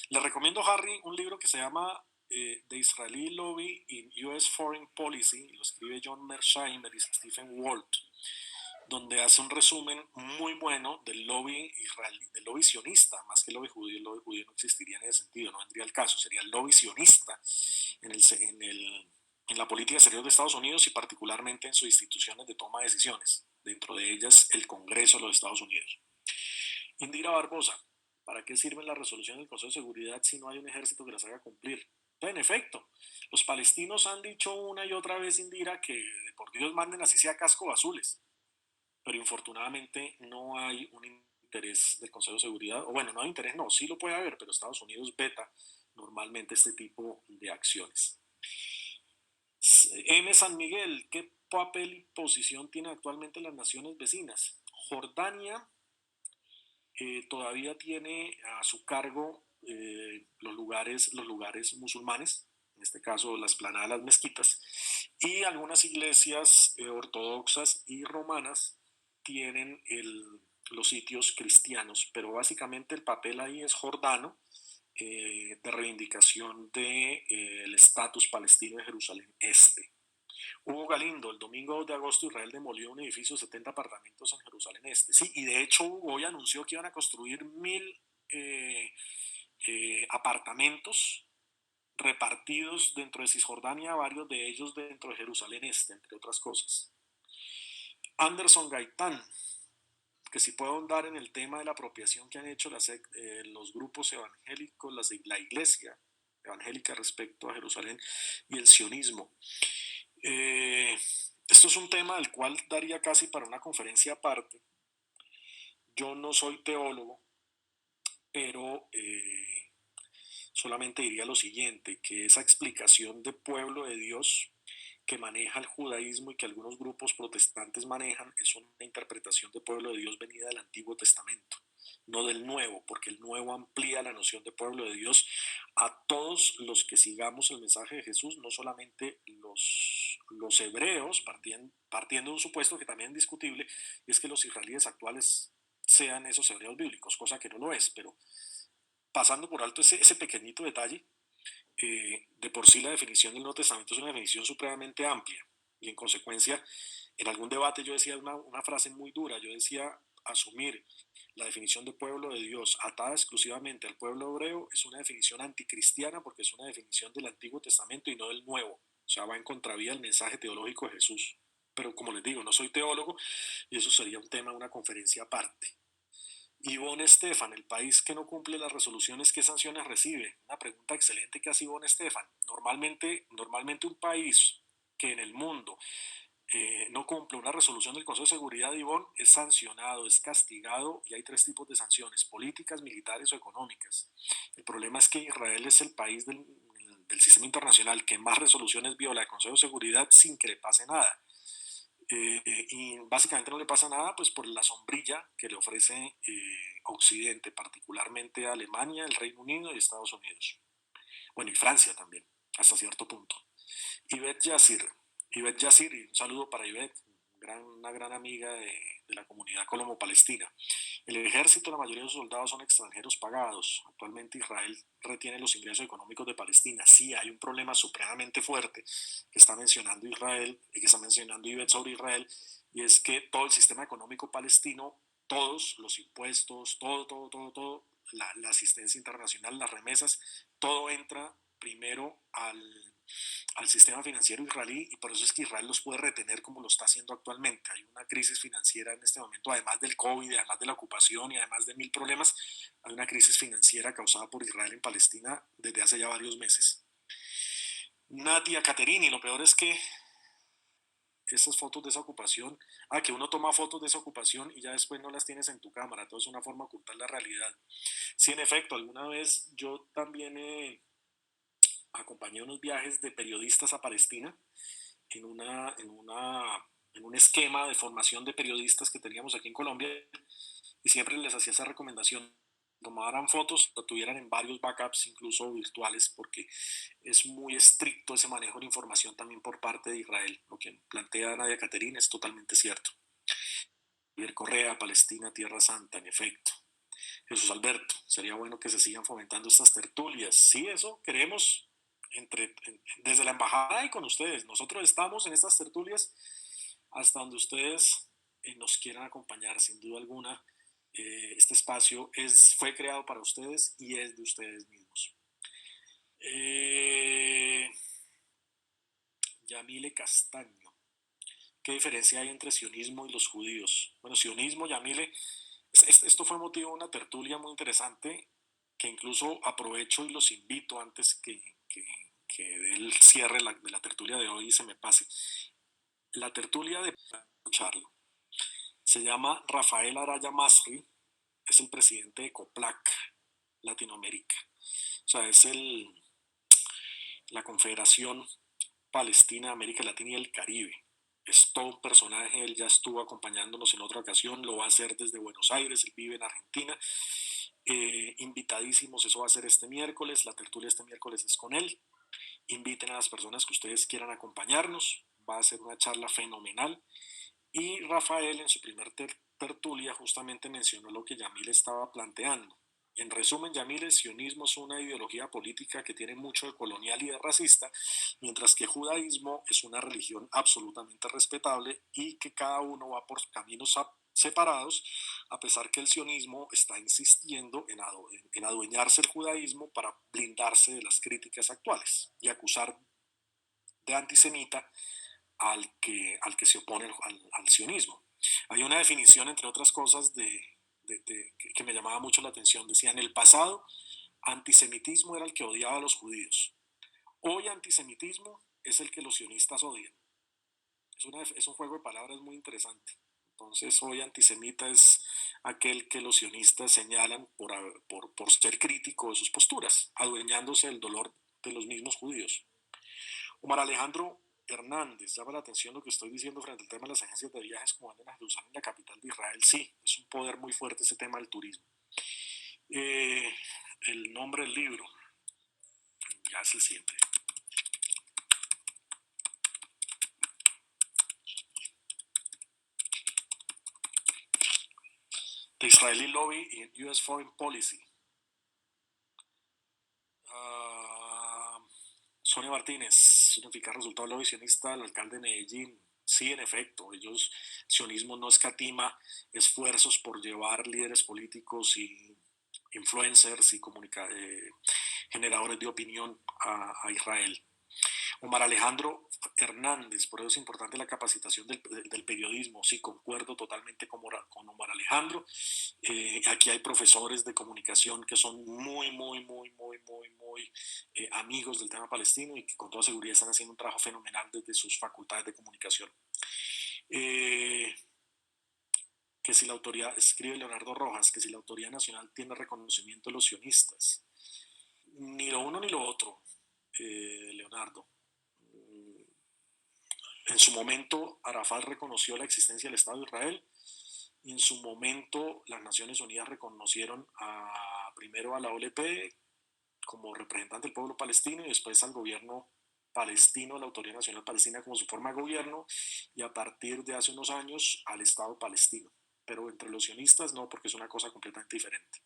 Le recomiendo, Harry, un libro que se llama The Israeli Lobby in U.S. Foreign Policy, lo escribe John Mearsheimer y Stephen Walt, donde hace un resumen muy bueno del lobby israelí, del lobby sionista, más que el lobby judío no existiría en ese sentido, no vendría al caso, sería el lobby sionista en la política exterior de Estados Unidos y particularmente en sus instituciones de toma de decisiones, dentro de ellas el Congreso de los Estados Unidos. Indira Barbosa, ¿para qué sirven las resoluciones del Consejo de Seguridad si no hay un ejército que las haga cumplir? En efecto, los palestinos han dicho una y otra vez, Indira, que por Dios manden así sea casco azules, pero infortunadamente no hay un interés del Consejo de Seguridad, o bueno, no hay interés, no, sí lo puede haber, pero Estados Unidos veta normalmente este tipo de acciones. M. San Miguel, ¿qué papel y posición tienen actualmente las naciones vecinas? Jordania todavía tiene a su cargo los lugares musulmanes, en este caso la esplanada de las mezquitas, y algunas iglesias ortodoxas y romanas tienen los sitios cristianos, pero básicamente el papel ahí es jordano, de reivindicación del estatus palestino de Jerusalén Este. Hugo Galindo, el domingo 2 de agosto Israel demolió un edificio de 70 apartamentos en Jerusalén Este. Sí, y de hecho Hugo hoy anunció que iban a construir 1000 apartamentos repartidos dentro de Cisjordania, varios de ellos dentro de Jerusalén Este, entre otras cosas. Anderson Gaitán, que si puedo ahondar en el tema de la apropiación que han hecho los grupos evangélicos, la iglesia evangélica respecto a Jerusalén y el sionismo. Esto es un tema del cual daría casi para una conferencia aparte. Yo no soy teólogo, pero solamente diría lo siguiente, que esa explicación de pueblo de Dios que maneja el judaísmo y que algunos grupos protestantes manejan es una interpretación de pueblo de Dios venida del Antiguo Testamento, no del Nuevo, porque el Nuevo amplía la noción de pueblo de Dios a todos los que sigamos el mensaje de Jesús, no solamente los hebreos, partiendo de un supuesto que también es discutible, y es que los israelíes actuales sean esos hebreos bíblicos, cosa que no lo es, pero pasando por alto ese pequeñito detalle, de por sí la definición del Nuevo Testamento es una definición supremamente amplia y en consecuencia en algún debate yo decía una frase muy dura, yo decía asumir la definición de pueblo de Dios atada exclusivamente al pueblo hebreo es una definición anticristiana porque es una definición del Antiguo Testamento y no del Nuevo, o sea, va en contravía del mensaje teológico de Jesús, pero como les digo, no soy teólogo y eso sería un tema de una conferencia aparte. Ivonne Estefan, el país que no cumple las resoluciones, ¿qué sanciones recibe? Una pregunta excelente que hace Ivonne Estefan. Normalmente un país que en el mundo no cumple una resolución del Consejo de Seguridad de Ivonne es sancionado, es castigado y hay tres tipos de sanciones, políticas, militares o económicas. El problema es que Israel es el país del sistema internacional que más resoluciones viola el Consejo de Seguridad sin que le pase nada. Y básicamente no le pasa nada pues por la sombrilla que le ofrece Occidente, particularmente Alemania, el Reino Unido y Estados Unidos. Bueno, y Francia también, hasta cierto punto. Ivette Yassir, y un saludo para Ivette, una gran amiga de la comunidad colombo-palestina. El ejército, la mayoría de sus soldados son extranjeros pagados. Actualmente Israel retiene los ingresos económicos de Palestina. Sí, hay un problema supremamente fuerte que está mencionando Israel, y que está mencionando Ivette sobre Israel, y es que todo el sistema económico palestino, todos los impuestos, todo, la asistencia internacional, las remesas, todo entra primero al sistema financiero israelí y por eso es que Israel los puede retener como lo está haciendo actualmente. Hay una crisis financiera en este momento, además del COVID, además de la ocupación y además de mil problemas, hay una crisis financiera causada por Israel en Palestina desde hace ya varios meses. Nadia Caterini, lo peor es que esas fotos de esa ocupación, que uno toma fotos de esa ocupación y ya después no las tienes en tu cámara, entonces es una forma de ocultar la realidad. Sí, en efecto, alguna vez yo también acompañé unos viajes de periodistas a Palestina en, una, en, una, en un esquema de formación de periodistas que teníamos aquí en Colombia y siempre les hacía esa recomendación, tomaran fotos, lo tuvieran en varios backups, incluso virtuales, porque es muy estricto ese manejo de información también por parte de Israel. Lo que plantea Nadia Caterina es totalmente cierto. Javier Correa, Palestina, Tierra Santa, en efecto. Jesús Alberto, sería bueno que se sigan fomentando estas tertulias. Sí, eso queremos desde la embajada y con ustedes. Nosotros estamos en estas tertulias hasta donde ustedes nos quieran acompañar, sin duda alguna. Este espacio fue creado para ustedes y es de ustedes mismos. Yamile Castaño. ¿Qué diferencia hay entre sionismo y los judíos? Bueno, sionismo, Yamile, esto fue motivo de una tertulia muy interesante que incluso aprovecho y los invito antes que del cierre de la tertulia de hoy se me pase. La tertulia de escucharlo se llama Rafael Araya Masri, es el presidente de COPLAC Latinoamérica. O sea, es la Confederación Palestina, América Latina y el Caribe. Es todo un personaje, él ya estuvo acompañándonos en otra ocasión, lo va a hacer desde Buenos Aires, él vive en Argentina. Invitadísimos, eso va a ser este miércoles, la tertulia este miércoles es con él. Inviten a las personas que ustedes quieran acompañarnos, va a ser una charla fenomenal. Y Rafael en su primer tertulia justamente mencionó lo que Yamil estaba planteando. En resumen, Yamil, el sionismo es una ideología política que tiene mucho de colonial y de racista, mientras que el judaísmo es una religión absolutamente respetable y que cada uno va por caminos separados, a pesar que el sionismo está insistiendo en adueñarse del judaísmo para blindarse de las críticas actuales y acusar de antisemita al que se opone al sionismo. Hay una definición, entre otras cosas, que me llamaba mucho la atención. Decía, en el pasado, antisemitismo era el que odiaba a los judíos. Hoy antisemitismo es el que los sionistas odian. Es un juego de palabras muy interesante. Entonces, hoy antisemita es aquel que los sionistas señalan por ser crítico de sus posturas, adueñándose del dolor de los mismos judíos. Omar Alejandro Hernández, llama la atención lo que estoy diciendo frente al tema de las agencias de viajes como andan a Jerusalén, la capital de Israel. Sí, es un poder muy fuerte ese tema del turismo. El nombre del libro, ya se siente. The Israeli Lobby in U.S. Foreign Policy. Sonia Martínez, significa resultado lobby sionista del alcalde de Medellín. Sí, en efecto, sionismo no escatima esfuerzos por llevar líderes políticos y influencers y generadores de opinión a Israel. Omar Alejandro Hernández, por eso es importante la capacitación del periodismo. Sí, concuerdo totalmente con Omar Alejandro. Aquí hay profesores de comunicación que son muy amigos del tema palestino y que con toda seguridad están haciendo un trabajo fenomenal desde sus facultades de comunicación. Que si la autoridad, escribe Leonardo Rojas, que si la autoridad nacional tiene reconocimiento de los sionistas. Ni lo uno ni lo otro, Leonardo. En su momento, Arafat reconoció la existencia del Estado de Israel y en su momento las Naciones Unidas reconocieron primero a la OLP como representante del pueblo palestino y después al gobierno palestino, la Autoridad Nacional Palestina como su forma de gobierno y a partir de hace unos años al Estado palestino. Pero entre los sionistas no, porque es una cosa completamente diferente.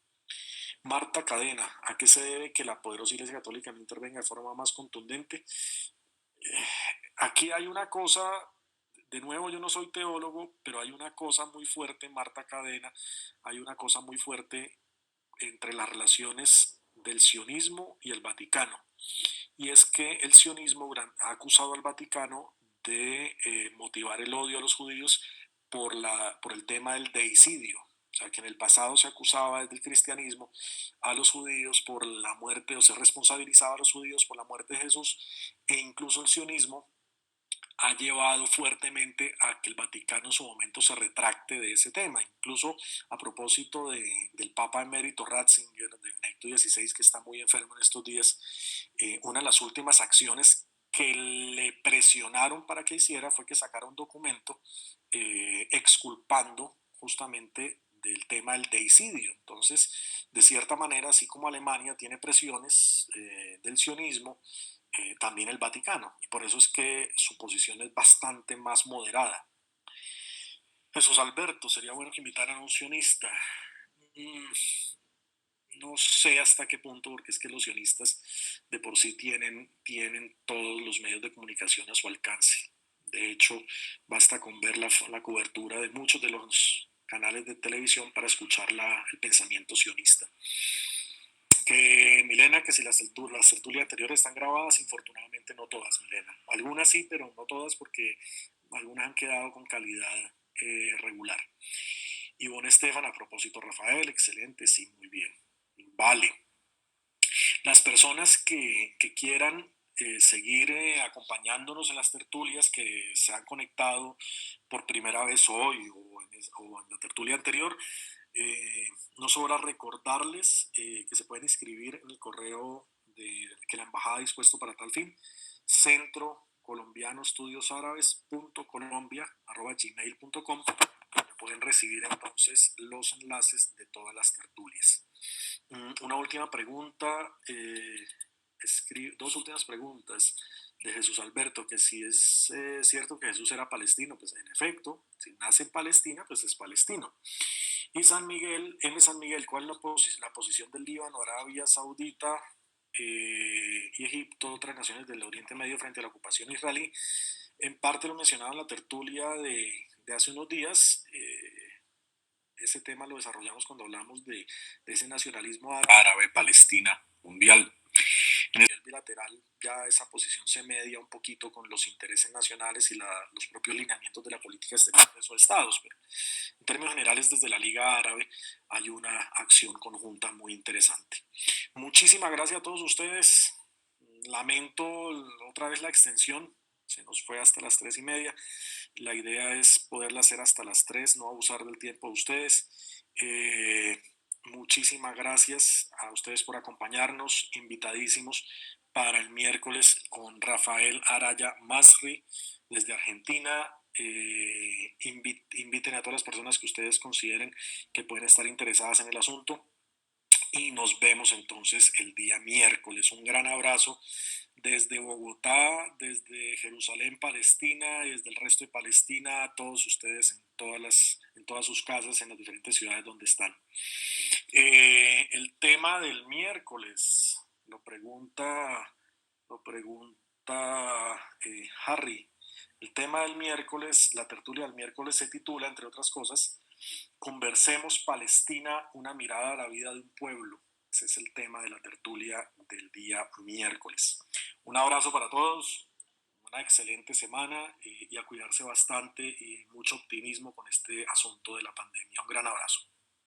Marta Cadena, ¿a qué se debe que la poderosa Iglesia Católica no intervenga de forma más contundente? Aquí hay una cosa, de nuevo yo no soy teólogo, pero hay una cosa muy fuerte, Marta Cadena, hay una cosa muy fuerte entre las relaciones del sionismo y el Vaticano. Y es que el sionismo ha acusado al Vaticano de motivar el odio a los judíos por el tema del deicidio. O sea, que en el pasado se acusaba desde el cristianismo a los judíos por la muerte, o se responsabilizaba a los judíos por la muerte de Jesús, e incluso el sionismo ha llevado fuertemente a que el Vaticano en su momento se retracte de ese tema. Incluso a propósito del Papa emérito Ratzinger, de Benedicto XVI, que está muy enfermo en estos días, una de las últimas acciones que le presionaron para que hiciera fue que sacara un documento exculpando justamente del tema del deicidio. Entonces, de cierta manera, así como Alemania tiene presiones del sionismo, también el Vaticano, y por eso es que su posición es bastante más moderada. Jesús Alberto, sería bueno que invitaran a un sionista. Mm, no sé hasta qué punto, porque es que los sionistas de por sí tienen todos los medios de comunicación a su alcance. De hecho, basta con ver la cobertura de muchos de los canales de televisión para escuchar el pensamiento sionista. Que Milena, que si las tertulias anteriores están grabadas, infortunadamente no todas, Milena. Algunas sí, pero no todas porque algunas han quedado con calidad regular. Ivonne Estefan, a propósito, Rafael, excelente, sí, muy bien. Vale. Las personas que quieran seguir acompañándonos en las tertulias, que se han conectado por primera vez hoy o en la tertulia anterior, eh, no sobra recordarles que se pueden inscribir en el correo que la embajada ha dispuesto para tal fin, centro colombiano estudios árabes .colombia@gmail.com, donde pueden recibir entonces los enlaces de todas las tertulias. Una última pregunta, dos últimas preguntas de Jesús Alberto, que si es cierto que Jesús era palestino, pues en efecto, si nace en Palestina, pues es palestino. Y San Miguel, San Miguel, ¿cuál es la posición del Líbano, Arabia Saudita y Egipto, otras naciones del Oriente Medio frente a la ocupación israelí? En parte lo mencionaba en la tertulia de hace unos días. Ese tema lo desarrollamos cuando hablamos de ese nacionalismo árabe, Palestina, mundial. En el nivel bilateral ya esa posición se media un poquito con los intereses nacionales y los propios lineamientos de la política exterior de esos estados, pero en términos generales desde la Liga Árabe hay una acción conjunta muy interesante. Muchísimas gracias a todos ustedes. Lamento otra vez la extensión, se nos fue hasta las 3:30. La idea es poderla hacer hasta las 3, no abusar del tiempo de ustedes. Muchísimas gracias a ustedes por acompañarnos, invitadísimos para el miércoles con Rafael Araya Masri desde Argentina. Inviten a todas las personas que ustedes consideren que pueden estar interesadas en el asunto y nos vemos entonces el día miércoles. Un gran abrazo desde Bogotá, desde Jerusalén, Palestina, y desde el resto de Palestina, a todos ustedes en todas sus casas, en las diferentes ciudades donde están. El tema del miércoles lo pregunta Harry. El tema del miércoles, la tertulia del miércoles se titula, entre otras cosas, Conversemos Palestina, una mirada a la vida de un pueblo. Ese es el tema de la tertulia del día miércoles. Un abrazo para todos, una excelente semana y a cuidarse bastante y mucho optimismo con este asunto de la pandemia. Un gran abrazo.